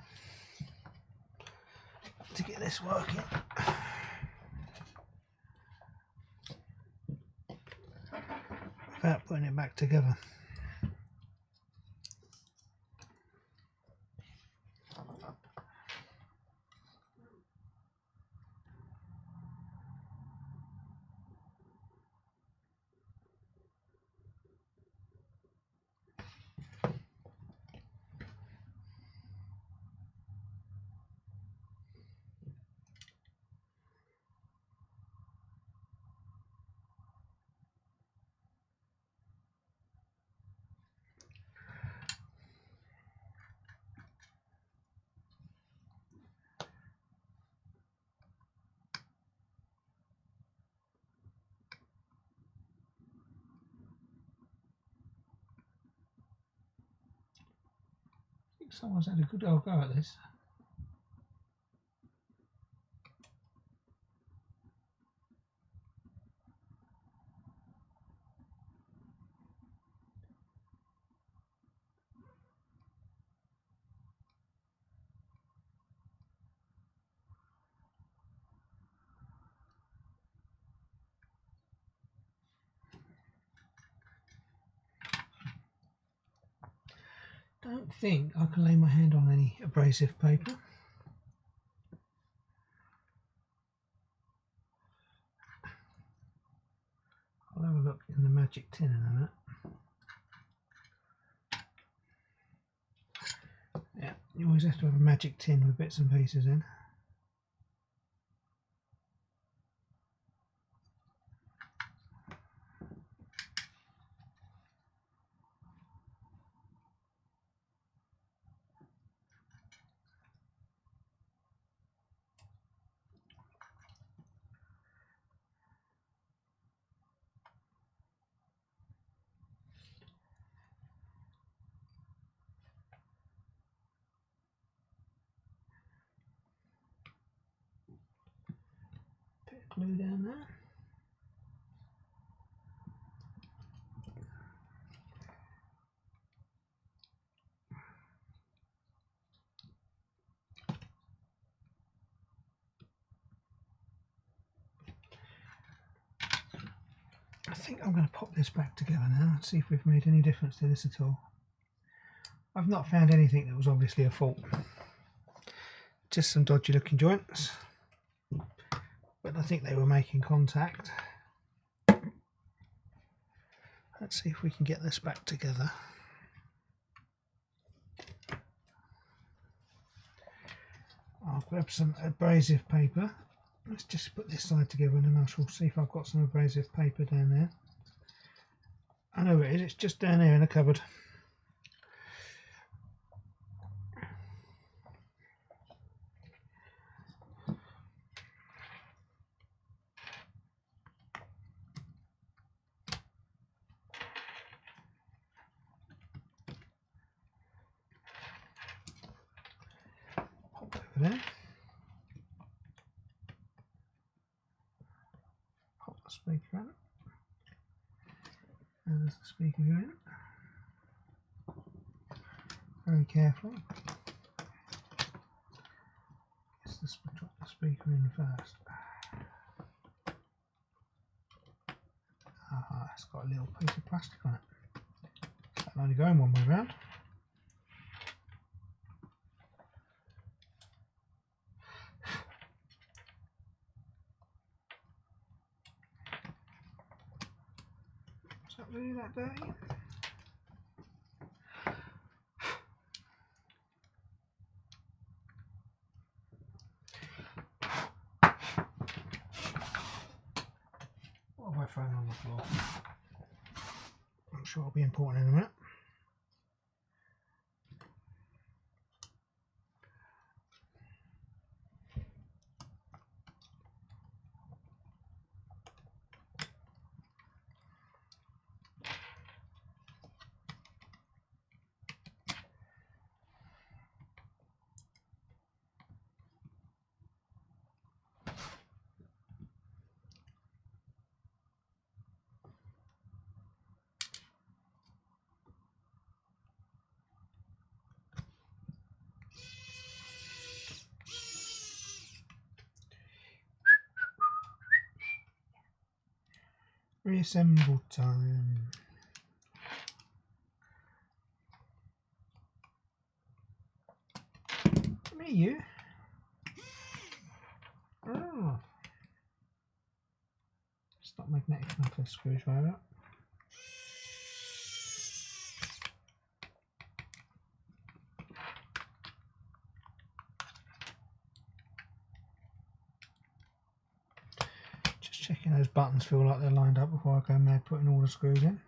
to get this working without putting it back together? I think someone's had a good old go at this. Don't think I can lay my hand on any abrasive paper. I'll have a look in the magic tin in a minute. Yeah, you always have to have a magic tin with bits and pieces in. glue down there. I think I'm going to pop this back together now and see if we've made any difference to this at all. I've not found anything that was obviously a fault. Just some dodgy looking joints, but I think they were making contact. Let's see if we can get this back together. I'll grab some abrasive paper. Let's just put this side together and then I shall see if I've got some abrasive paper down there. I know it is, it's just down there in the cupboard. Pop over there. Pop the speaker in. And there's the speaker going. Very carefully. Let's drop the speaker in first. Ah, it's got a little piece of plastic on it. That'll only go in one way round. Is that really that dirty? What have I thrown on the floor? I'm sure it'll be important in a minute. Reassemble time. Me, you. Oh. It's not magnetic enough for a screwdriver. Checking those buttons feel like they're lined up before I go mad putting all the screws in.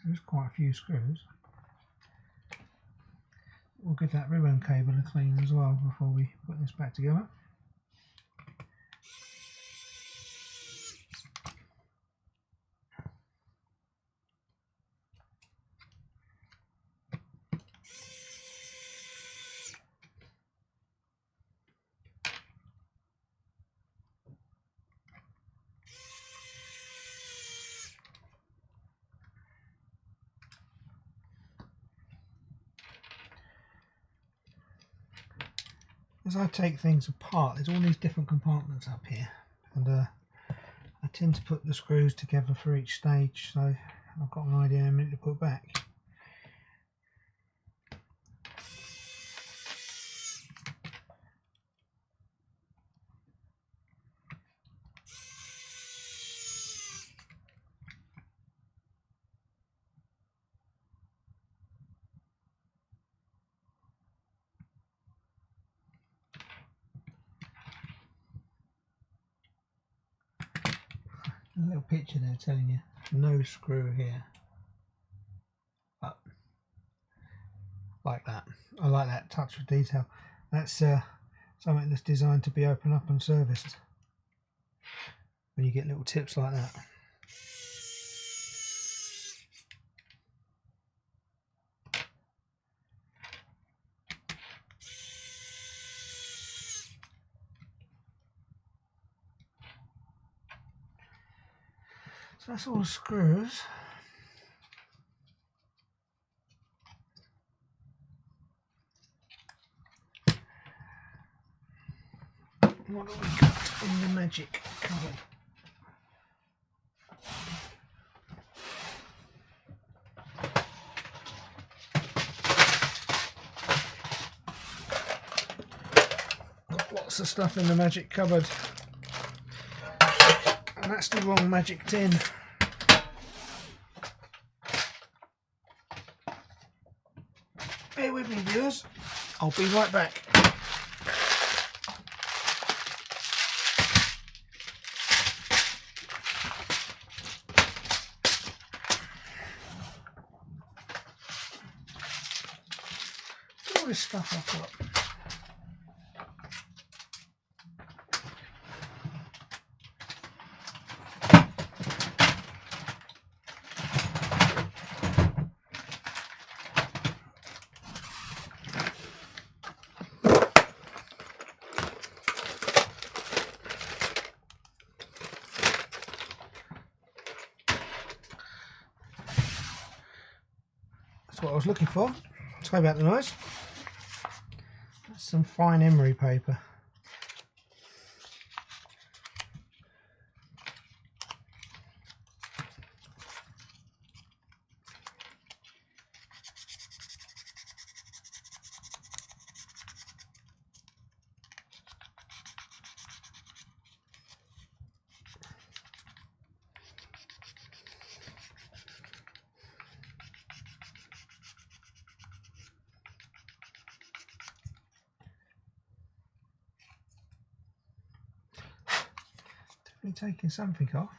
There's quite a few screws. We'll give that ribbon cable a clean as well before we put this back together. As I take things apart, there's all these different compartments up here, and I tend to put the screws together for each stage, so I've got an idea how many to put back. A little picture there telling you no screw here, but like that. I like that touch of detail. That's something that's designed to be opened up and serviced when you get little tips like that. So that's all the screws. What have we got in the magic cupboard? Got lots of stuff in the magic cupboard. And that's the wrong magic tin. Bear with me, viewers. I'll be right back. All this stuff I've got. That's what I was looking for. Sorry about the noise. That's some fine emery paper. Definitely taking something off.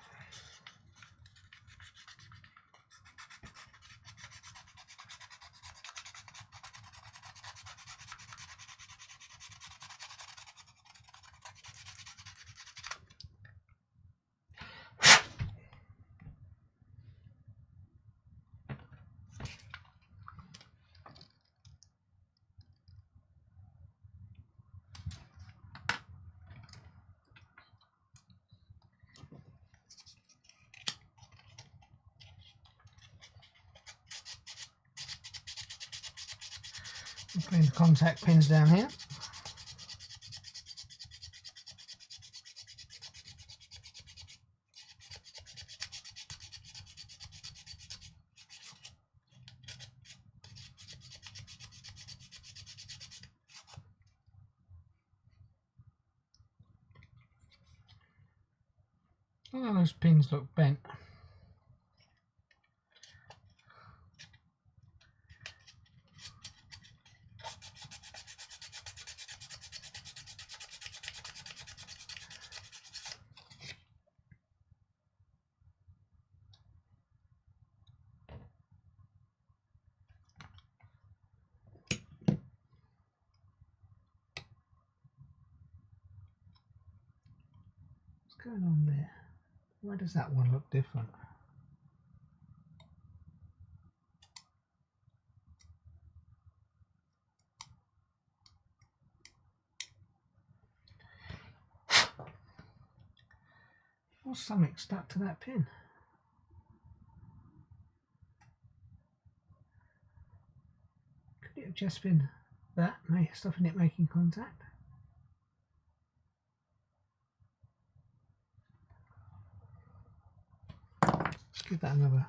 Clean the contact pins down here. Oh, those pins look bent. What's going on there? Why does that one look different? Or something stuck to that pin. Could it have just been that, stopping it making contact? Let's give that another.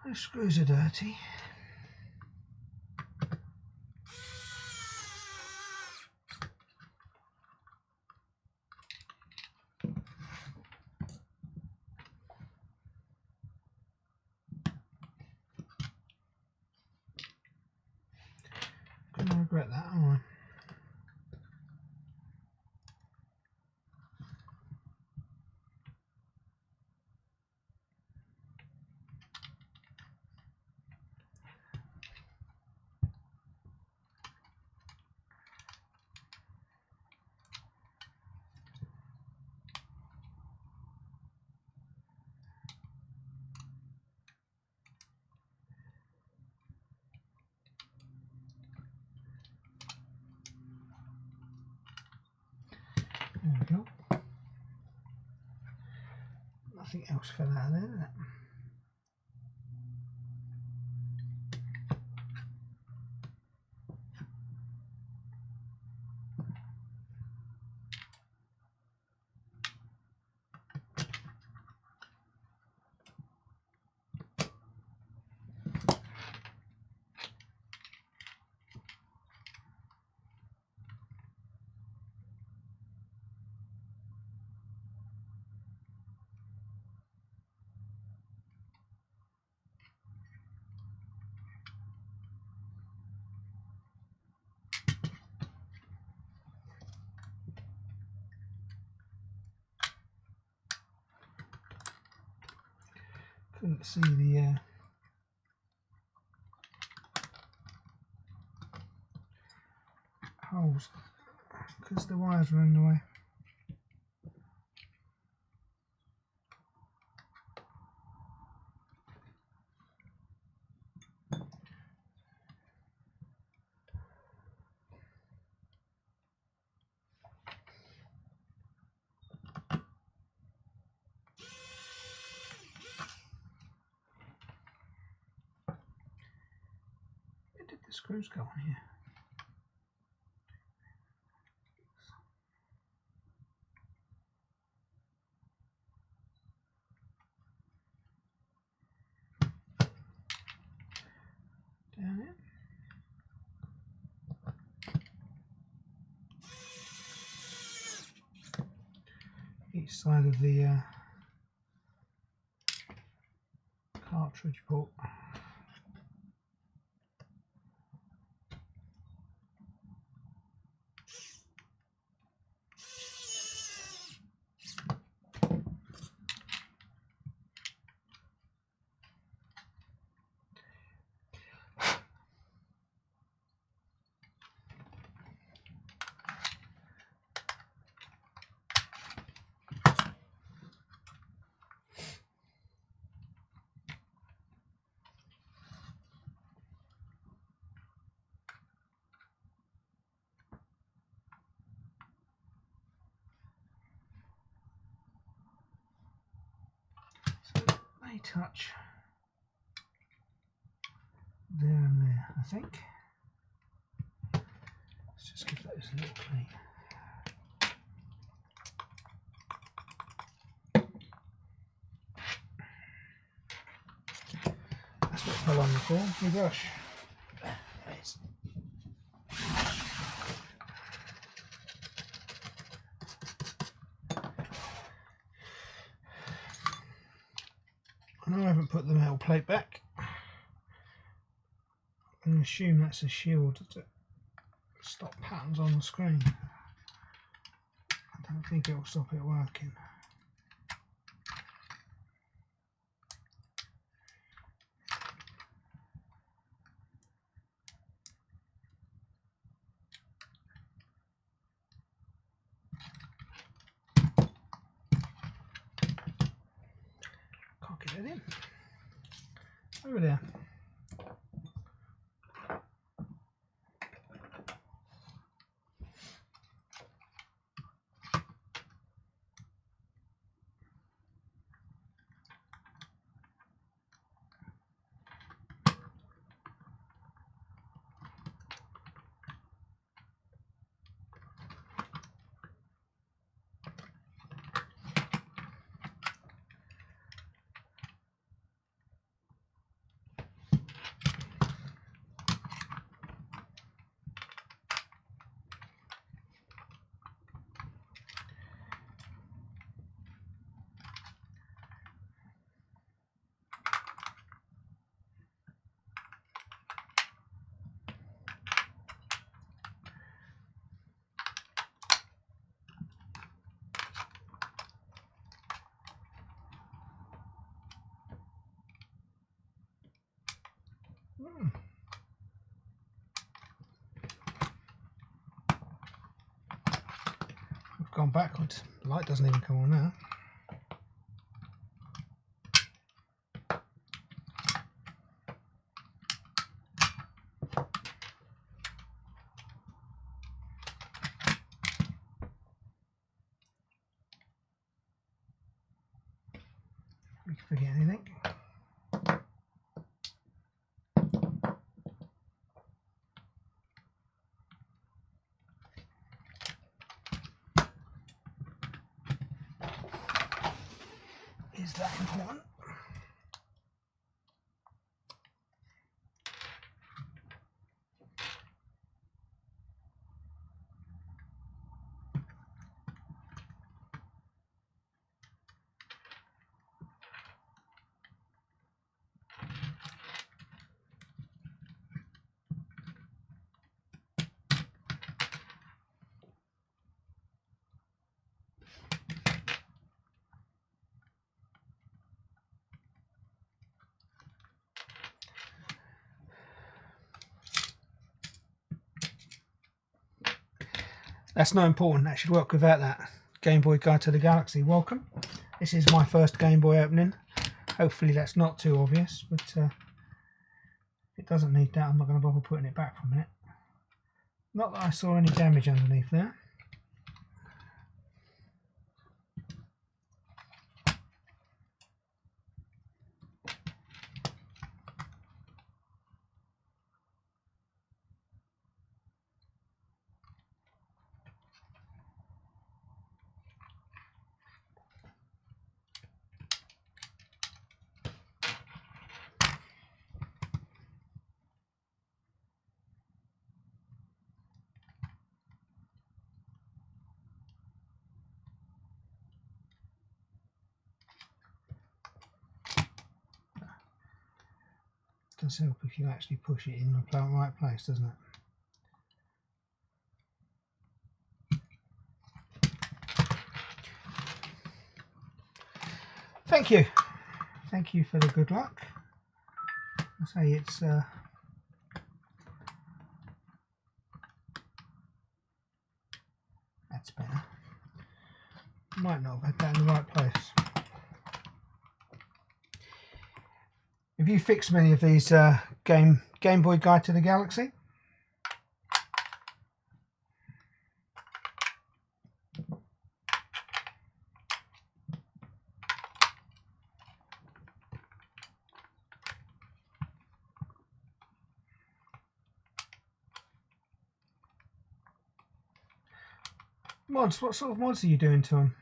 Those screws are dirty. Gonna regret that, aren't I? There we go. Nothing else fell out of there, did it? Couldn't see the holes because the wires were in the way. Where did the screws go on here? Down it. Each side of the cartridge port. They touch there and there, I think. Let's just give those a little clean. That's what fell on the floor. My brush. There it is. I know I haven't put the metal plate back. I'm going to assume that's a shield to stop patterns on the screen. I don't think it will stop it working. Can't get it in. Over there. gone backwards. The light doesn't even come on now. We can forget anything. Is that important? That's not important. That should work without that. Game Boy Guide to the Galaxy. Welcome. This is my first Game Boy opening. Hopefully that's not too obvious, but if it doesn't need that, I'm not going to bother putting it back for a minute. Not that I saw any damage underneath there. Does help if you actually push it in the right place, doesn't it? Thank you. Thank you for the good luck. I say it's that's better. Might not have had that in the right place. Have you fixed many of these Game Boy Guide to the Galaxy? Mods, what sort of mods are you doing to them?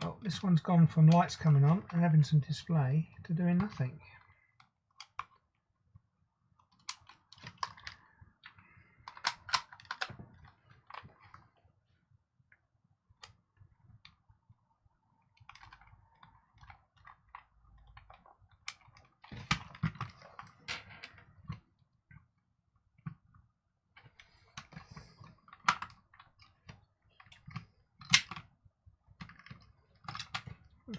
Well, this one's gone from lights coming on and having some display to doing nothing.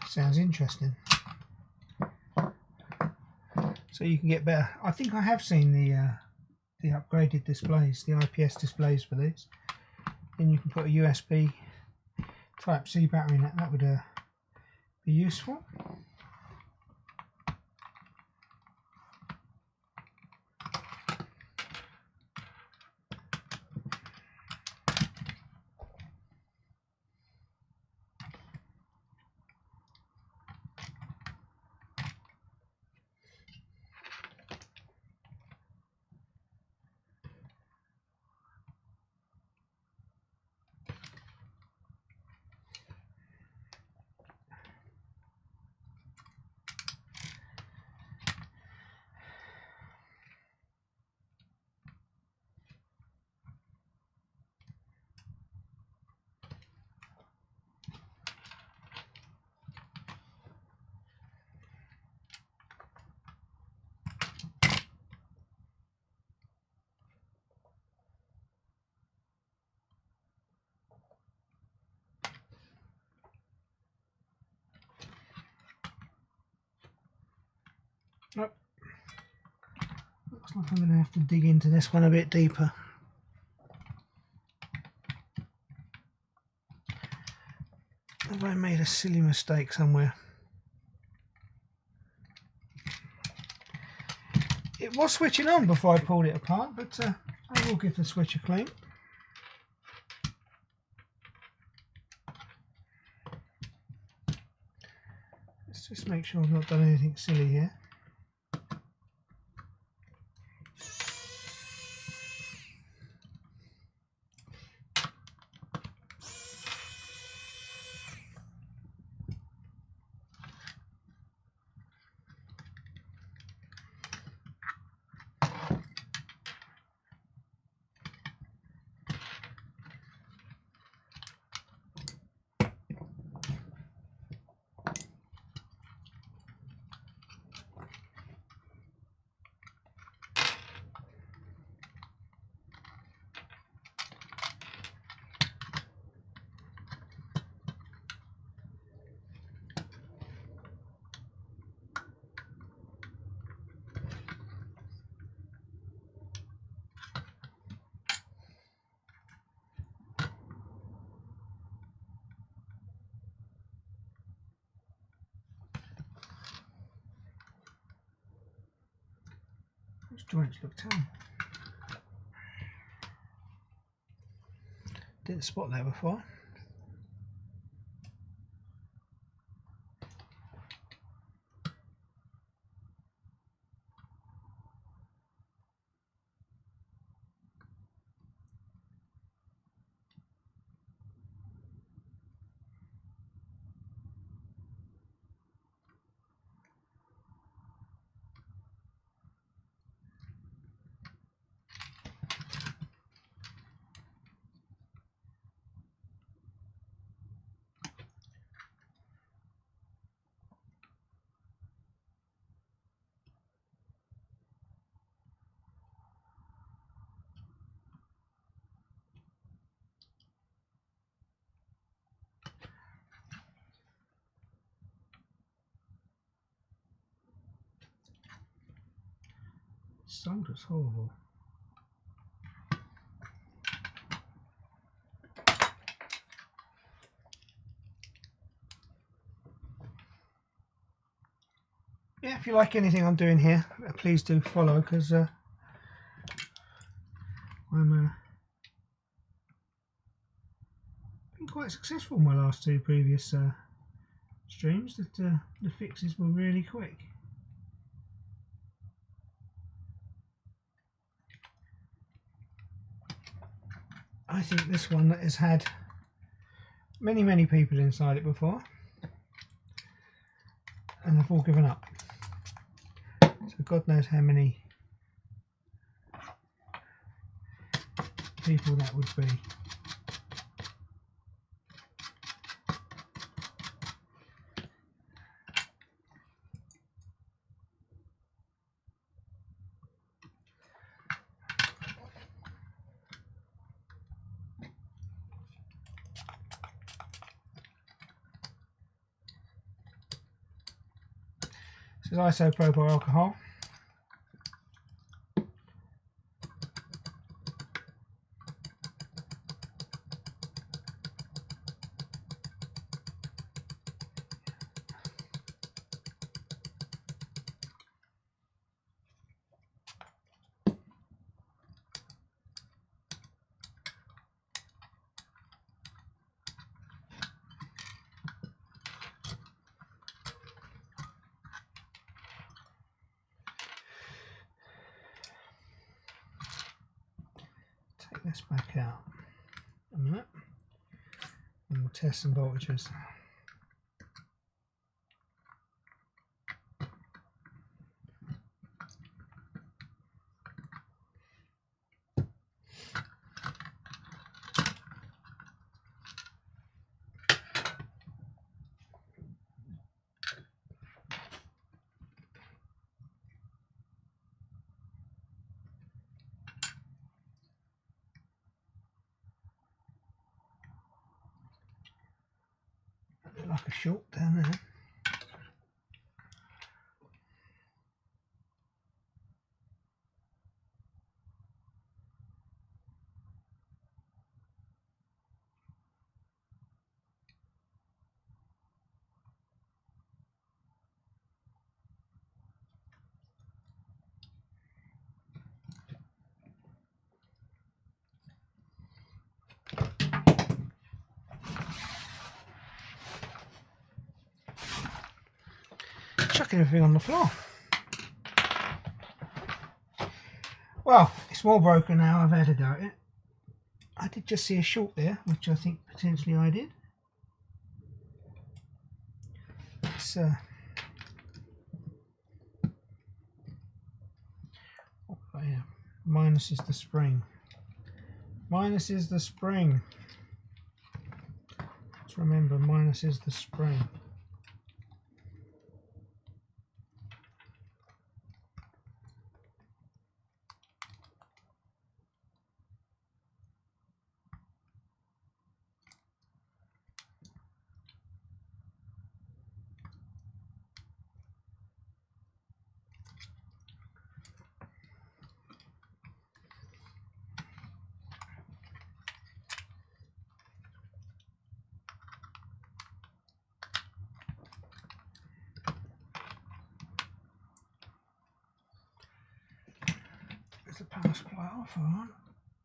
Sounds interesting. So you can get better. I think I have seen the upgraded displays, the IPS displays for these. And you can put a USB Type-C battery in it. That would be useful. Nope. Looks like I'm going to have to dig into this one a bit deeper. Have I made a silly mistake somewhere? It was switching on before I pulled it apart, but I will give the switch a clean. Let's just make sure I've not done anything silly here. Those joints look tan. Didn't spot that before. Solder's horrible. Yeah, if you like anything I'm doing here, please do follow, because I'm been quite successful in my last two previous streams. That the fixes were really quick. I think this one has had many people inside it before, and they've all given up. So God knows how many people that would be. This is isopropyl alcohol. Take this back out a minute and we'll test some voltages. Like a short down there. chucking everything on the floor. Well, it's more broken now. I've had a go at it. I did just see a short there, which I think potentially I did. It's oh yeah, minus is the spring. Minus is the spring. Let's remember, minus is the spring. Is the power supply off or on?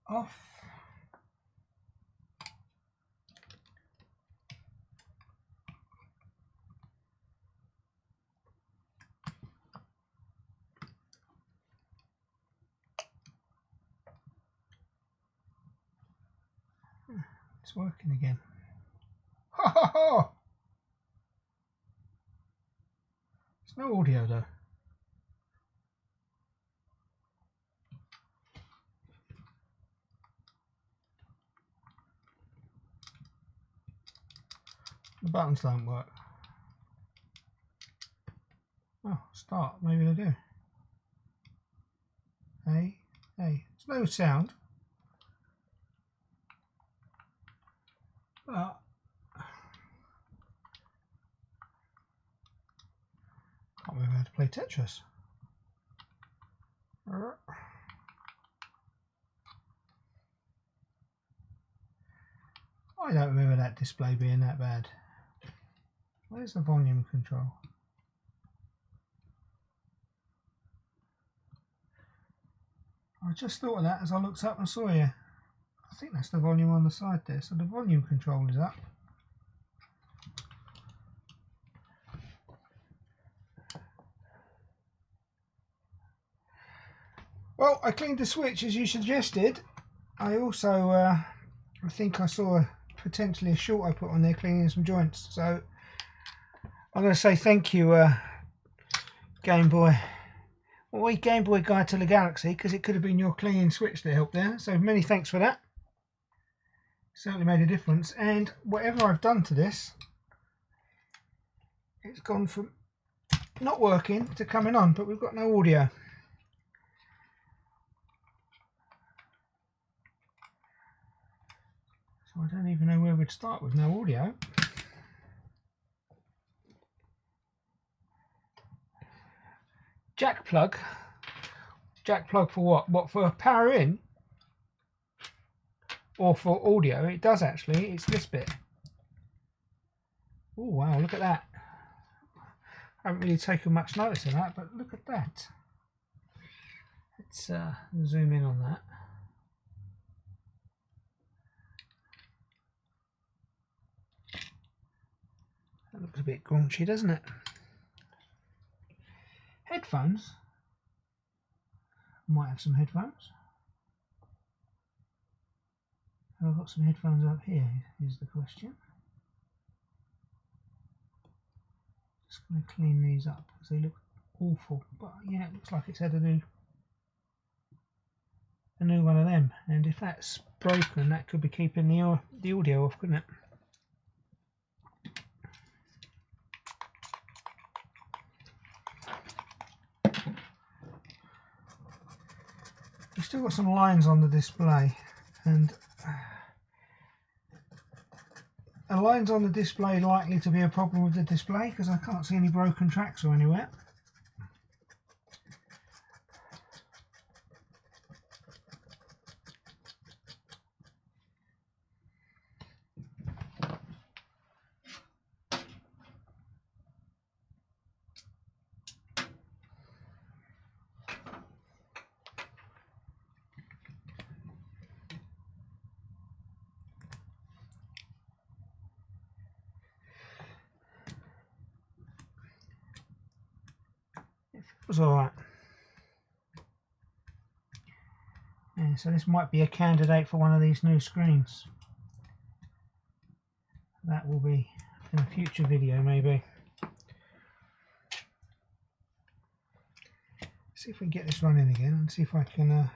Off. It's working again. Ha ha ha! There's no audio though. The buttons don't work. Oh, start. Maybe they do. Hey, hey. There's no sound. But can't remember how to play Tetris. I don't remember that display being that bad. Where's the volume control? I just thought of that as I looked up and saw you. I think that's the volume on the side there, so the volume control is up. Well, I cleaned the switch as you suggested. I also, I think I saw potentially a short I put on there cleaning some joints. So I'm going to say thank you, Game Boy. Well, Game Boy Guide to the Galaxy, because it could have been your cleaning switch that helped there. So many thanks for that. Certainly made a difference. And whatever I've done to this, it's gone from not working to coming on, but we've got no audio. So I don't even know where we'd start with no audio. Jack plug. Jack plug for what? What, for power in? Or for audio? It does actually. It's this bit. Oh wow, look at that. I haven't really taken much notice of that, but look at that. Let's zoom in on that. That looks a bit graunchy, doesn't it? Headphones. Might have some headphones. I've got some headphones up here, is the question. Just going to clean these up because they look awful. But yeah, it looks like it's had a new one of them. And if that's broken, that could be keeping the audio off, couldn't it? We've still got some lines on the display, and are lines on the display likely to be a problem with the display, because I can't see any broken tracks or anywhere. was alright. Yeah, so this might be a candidate for one of these new screens. That will be in a future video maybe. See if we can get this running again and see if I can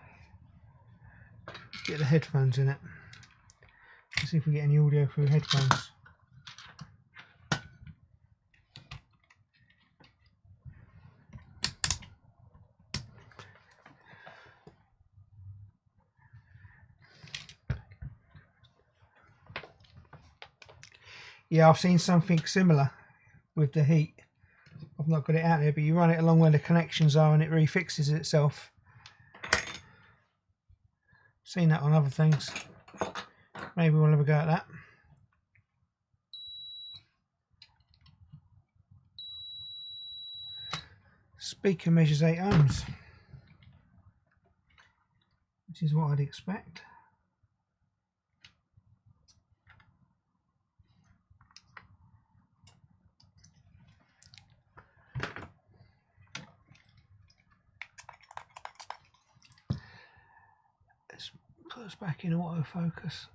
get the headphones in it. See if we get any audio through headphones. Yeah, I've seen something similar with the heat. I've not got it out there, but you run it along where the connections are and it refixes itself. Seen that on other things. Maybe we'll have a go at that. Speaker measures 8 ohms, which is what I'd expect. Let's put us back in autofocus.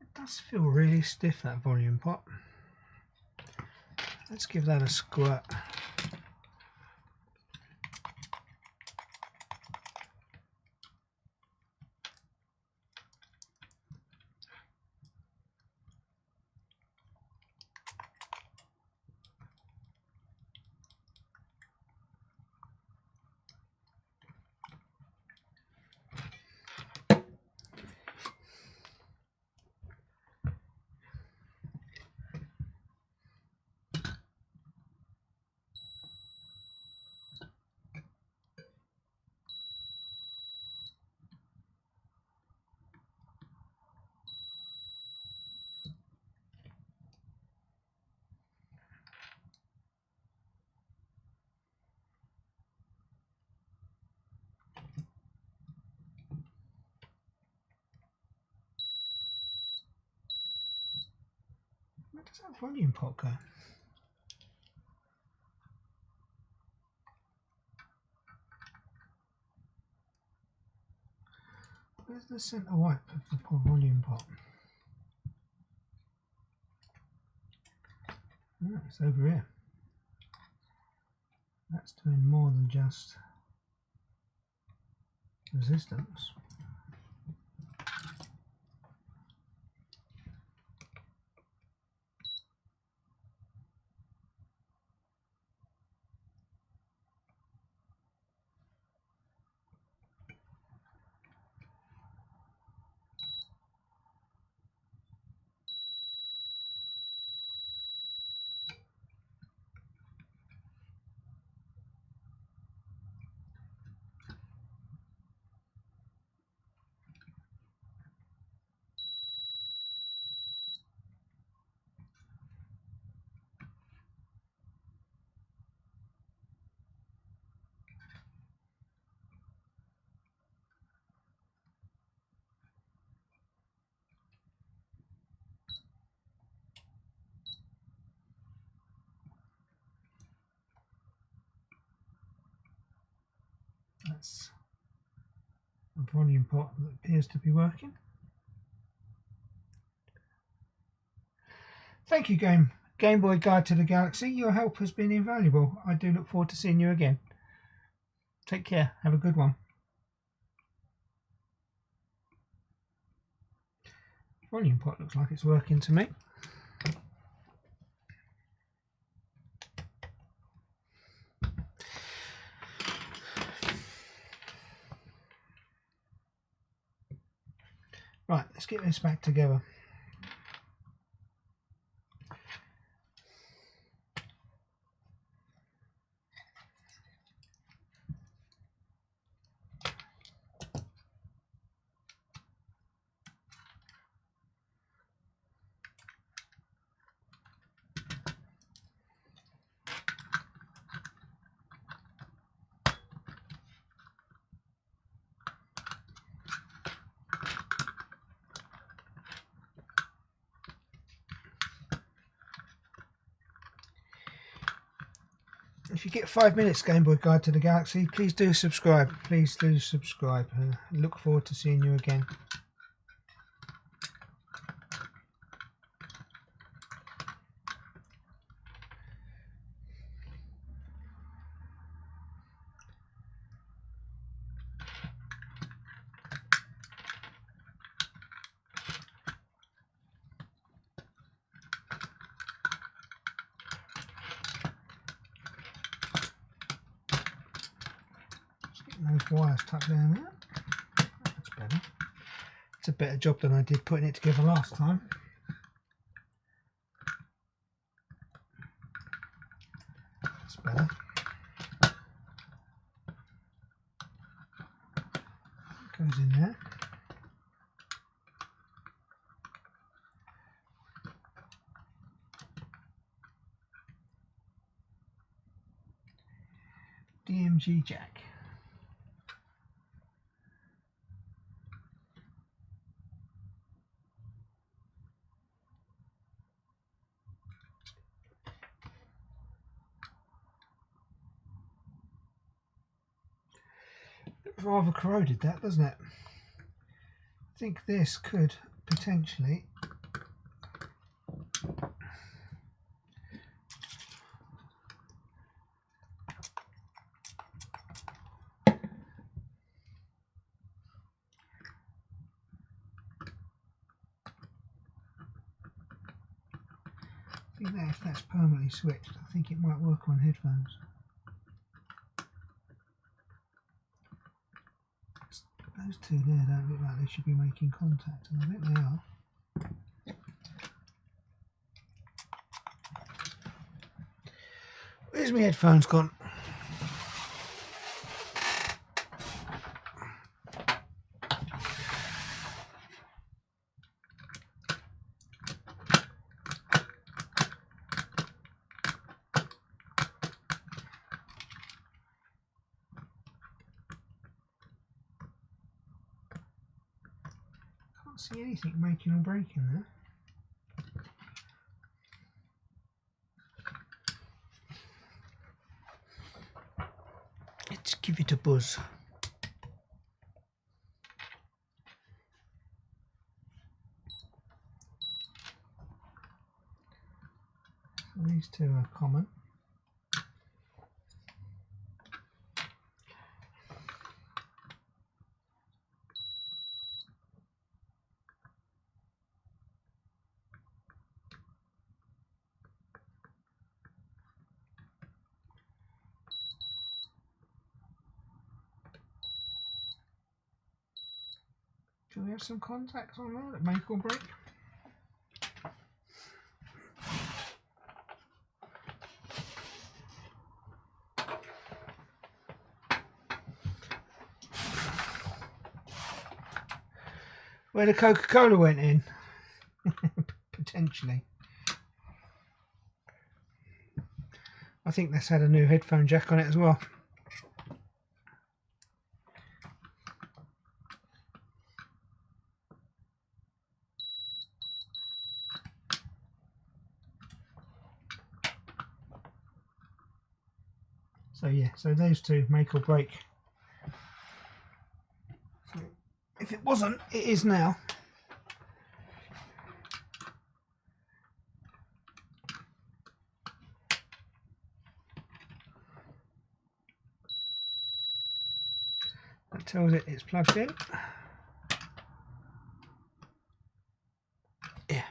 It does feel really stiff, that volume pot. Let's give that a squirt. Where does that volume pot go? Where's the centre wipe of the volume pot? Oh, it's over here. That's doing more than just resistance. That's a volume pot that appears to be working. Thank you, Game Boy Guide to the Galaxy. Your help has been invaluable. I do look forward to seeing you again. Take care. Have a good one. Volume pot looks like it's working to me. Right, let's get this back together. If you get 5 minutes Game Boy Guide to the Galaxy, please do subscribe. Please do subscribe. Look forward to seeing you again. Those wires tucked down there. That's better. It's a better job than I did putting it together last time. That's better. Goes in there. DMG jack. Rather corroded that, doesn't it? I think this could potentially that if that's permanently switched, I think it might work on headphones. Those two there don't look like they should be making contact, and I think they are. Where's my headphones gone? Can't see anything making or breaking there. Let's give it a buzz. So these two are common. Do we have some contacts on there that make or break? Where the Coca-Cola went in? Potentially. I think that's had a new headphone jack on it as well. So yeah, so those two make or break. If it wasn't, it is now. That tells it it's plugged in. Yeah.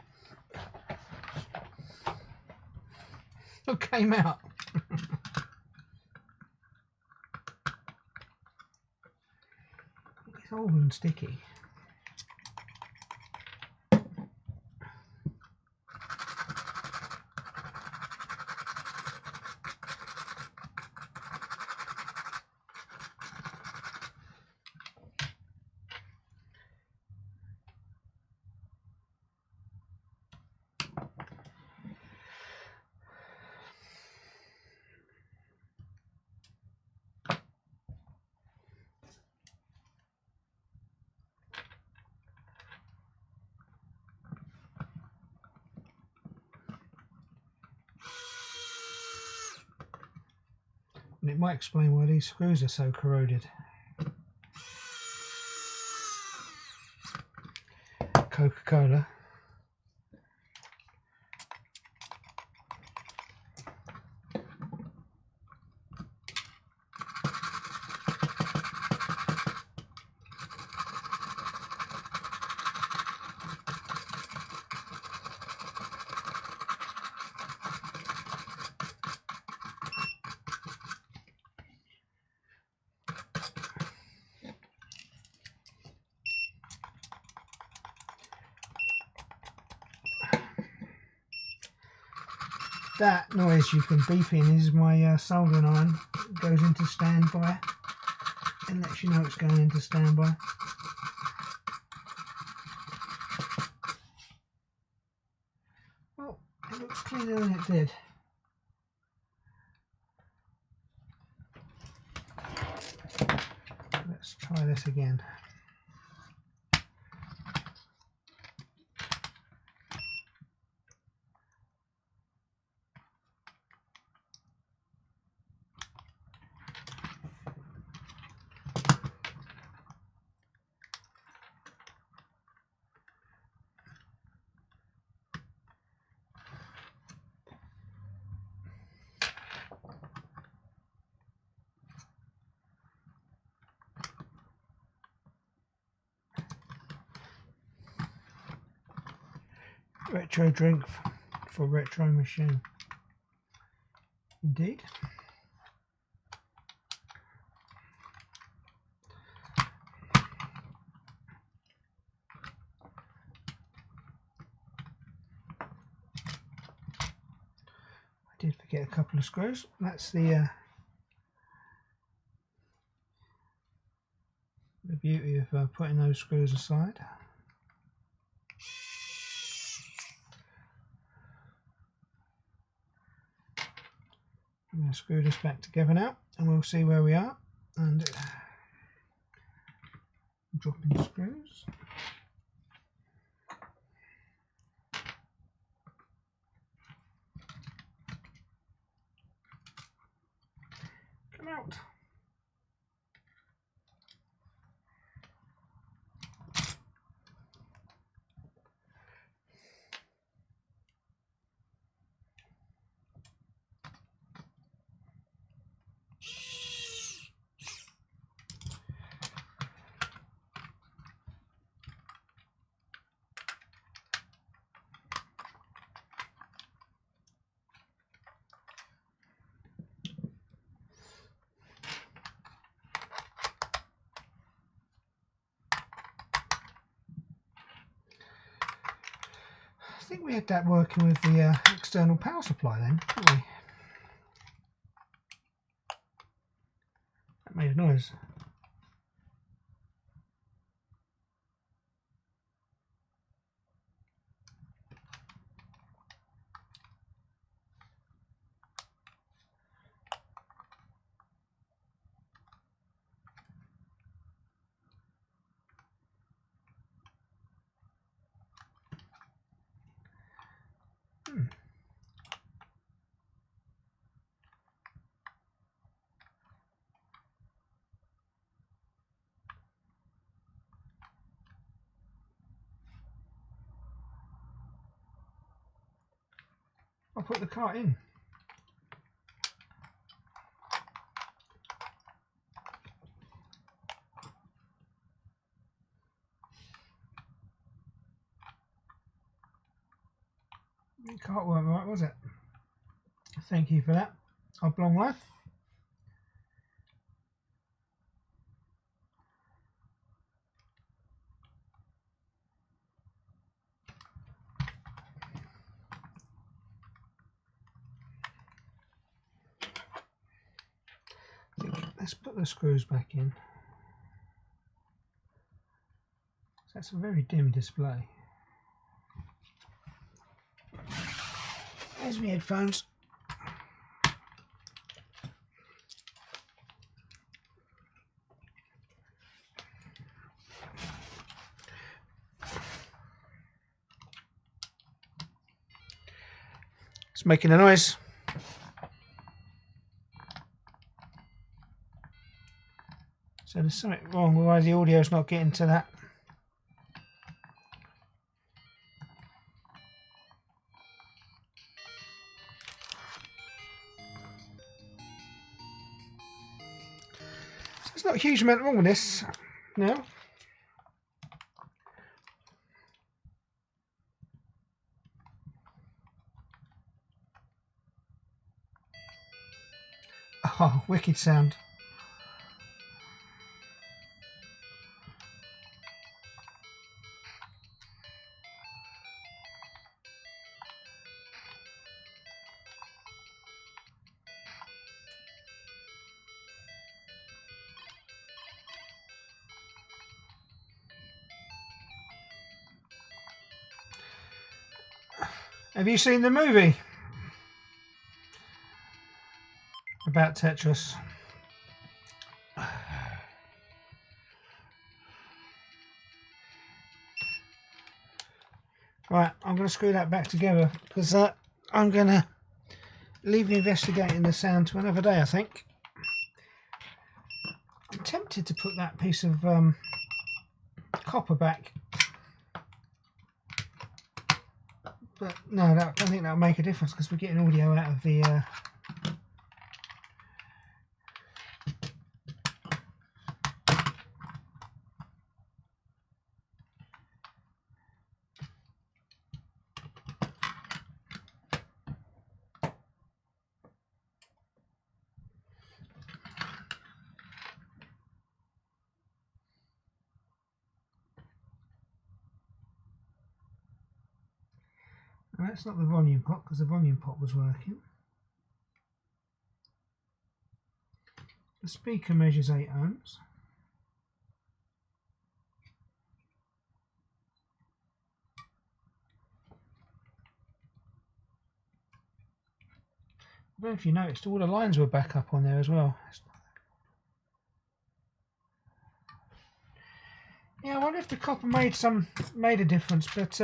It came out. It's old and sticky. And it might explain why these screws are so corroded. Coca-Cola. That noise you can beep in is my soldering iron. It goes into standby and lets you know it's going into standby. Well, it looks cleaner than it did. Let's try this again. Retro drink for retro machine. Indeed. I did forget a couple of screws. That's the beauty of putting those screws aside. I'm going to screw this back together now and we'll see where we are. And dropping screws. Come out. I think we had that working with the external power supply then, didn't we? That made a noise. I'll put the cart in. The cart weren't right, was it? Thank you for that. I've long life. Let's put the screws back in. That's a very dim display. There's my headphones. It's making a noise. So there's something wrong with why the audio's not getting to that. So there's not a huge amount wrong with this now. Oh, wicked sound. Have you seen the movie about Tetris? Right, I'm going to screw that back together because I'm going to leave investigating the sound to another day, I think. I'm tempted to put that piece of copper back, but no, I don't think that'll make a difference because we're getting audio out of the No, that's not the volume pot because the volume pot was working. The speaker measures 8 ohms. I don't know if you noticed, all the lines were back up on there as well. Yeah, I wonder if the copper made a difference, but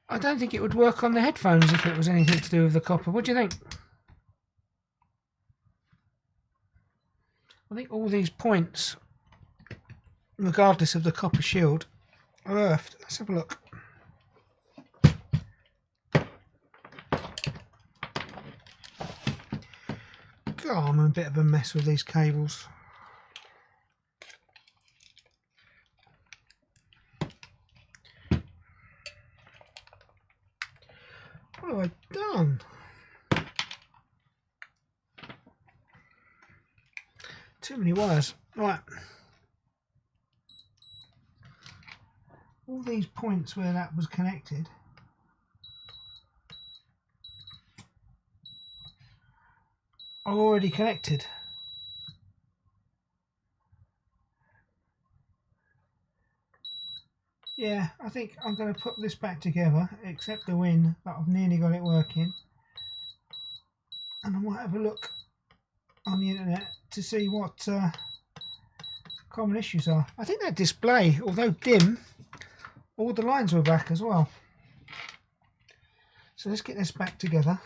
I don't think it would work on the headphones if it was anything to do with the copper. What do you think? I think all these points, regardless of the copper shield, are earthed. Let's have a look. God, I'm in a bit of a mess with these cables. What have I done? Too many wires. Right. All these points where that was connected are already connected. Yeah, I think I'm going to put this back together, except the win, but I've nearly got it working. And I might have a look on the internet to see what common issues are. I think that display, although dim, all the lines were back as well. So let's get this back together.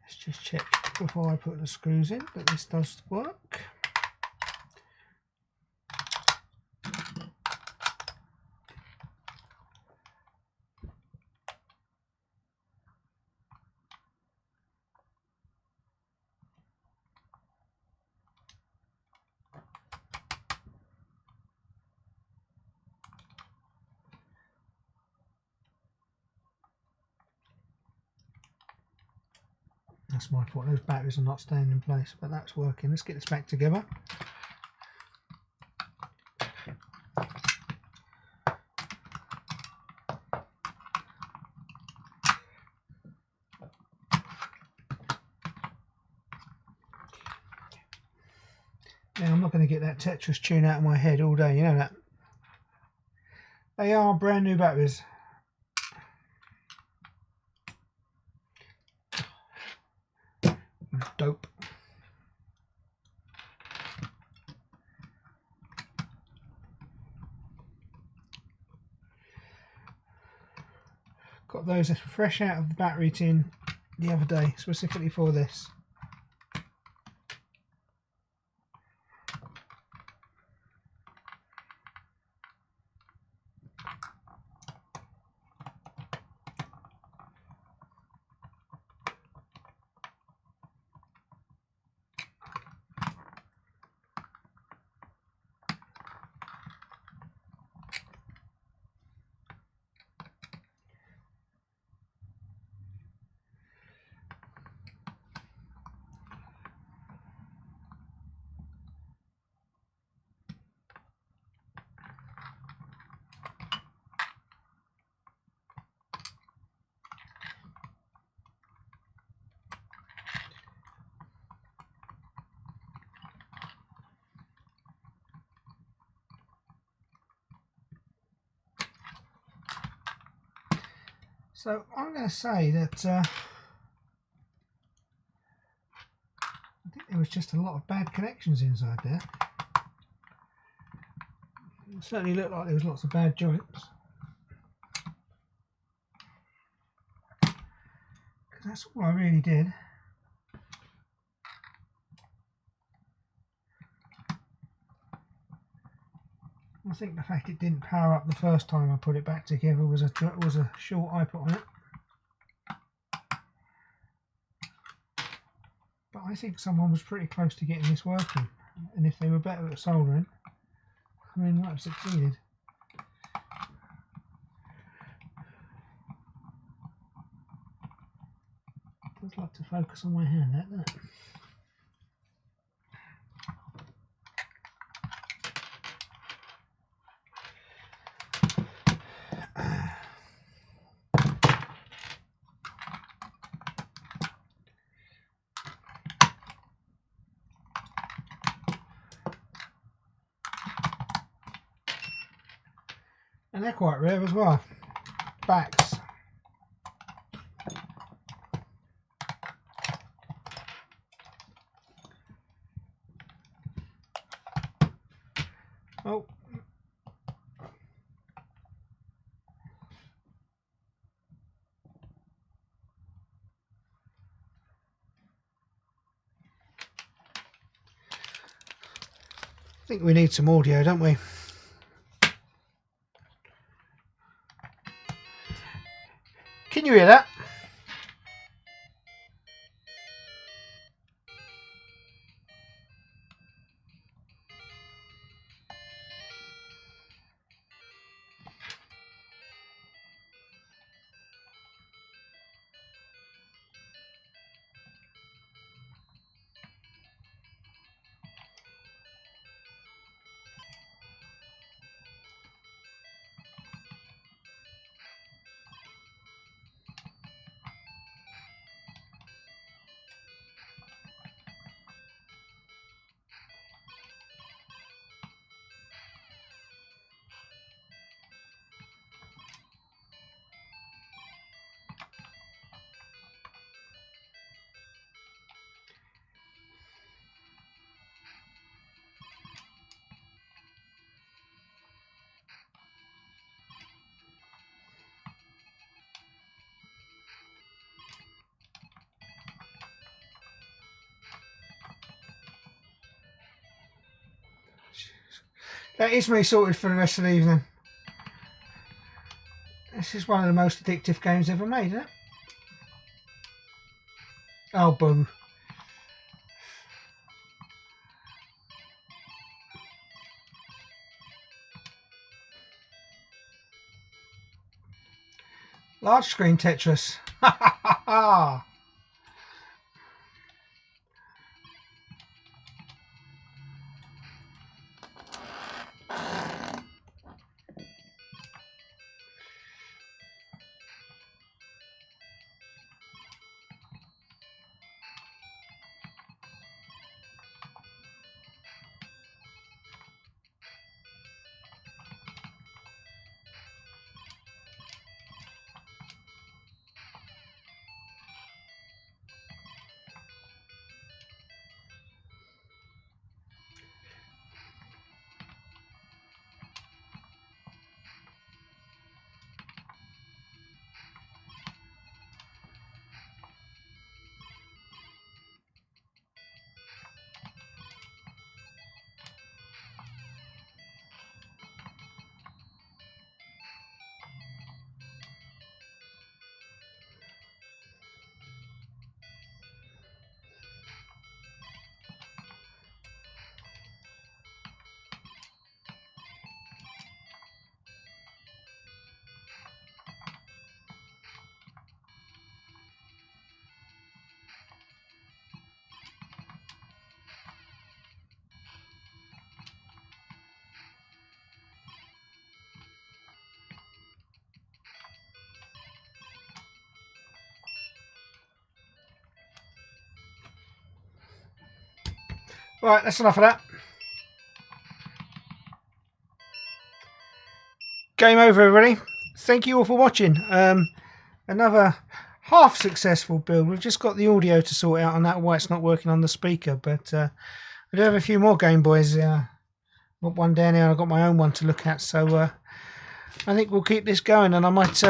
Let's just check before I put the screws in that this does work. That's my fault, those batteries are not staying in place, but that's working. Let's get this back together. Now I'm not going to get that Tetris tune out of my head all day, you know that. They are brand new batteries. Dope. Got those fresh out of the battery tin the other day, specifically for this. So I'm going to say that I think there was just a lot of bad connections inside there. It certainly looked like there was lots of bad joints. Because that's all I really did. I think the fact it didn't power up the first time I put it back together was a short I put on it. But I think someone was pretty close to getting this working, and if they were better at soldering, they might have succeeded. It does like to focus on my hand, doesn't it? And they're quite rare as well. Backs. Oh. I think we need some audio, don't we? Can you hear that? That is me sorted for the rest of the evening. This is one of the most addictive games ever made, isn't it? Oh, boo. Large screen Tetris. Ha ha ha ha! Right, that's enough of that. Game over, everybody. Thank you all for watching. Another half successful build. We've just got the audio to sort out on that, why it's not working on the speaker, but I do have a few more Game Boys. Got one down here, I've got my own one to look at, so I think we'll keep this going, and I might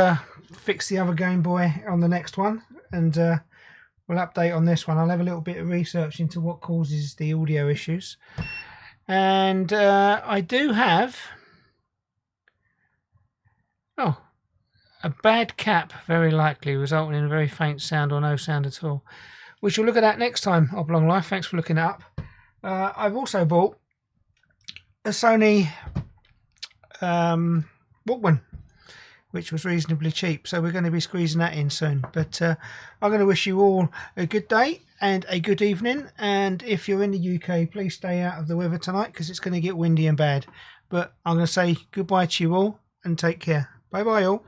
fix the other Game Boy on the next one, and we'll update on this one. I'll have a little bit of research into what causes the audio issues, and I do have a bad cap, very likely, resulting in a very faint sound or no sound at all, which we'll look at that next time. Oblong Life, thanks for looking it up. I've also bought a Sony Walkman, which was reasonably cheap, so we're going to be squeezing that in soon. But I'm going to wish you all a good day and a good evening, and if you're in the UK, please stay out of the weather tonight because it's going to get windy and bad. But I'm going to say goodbye to you all and take care. Bye bye all.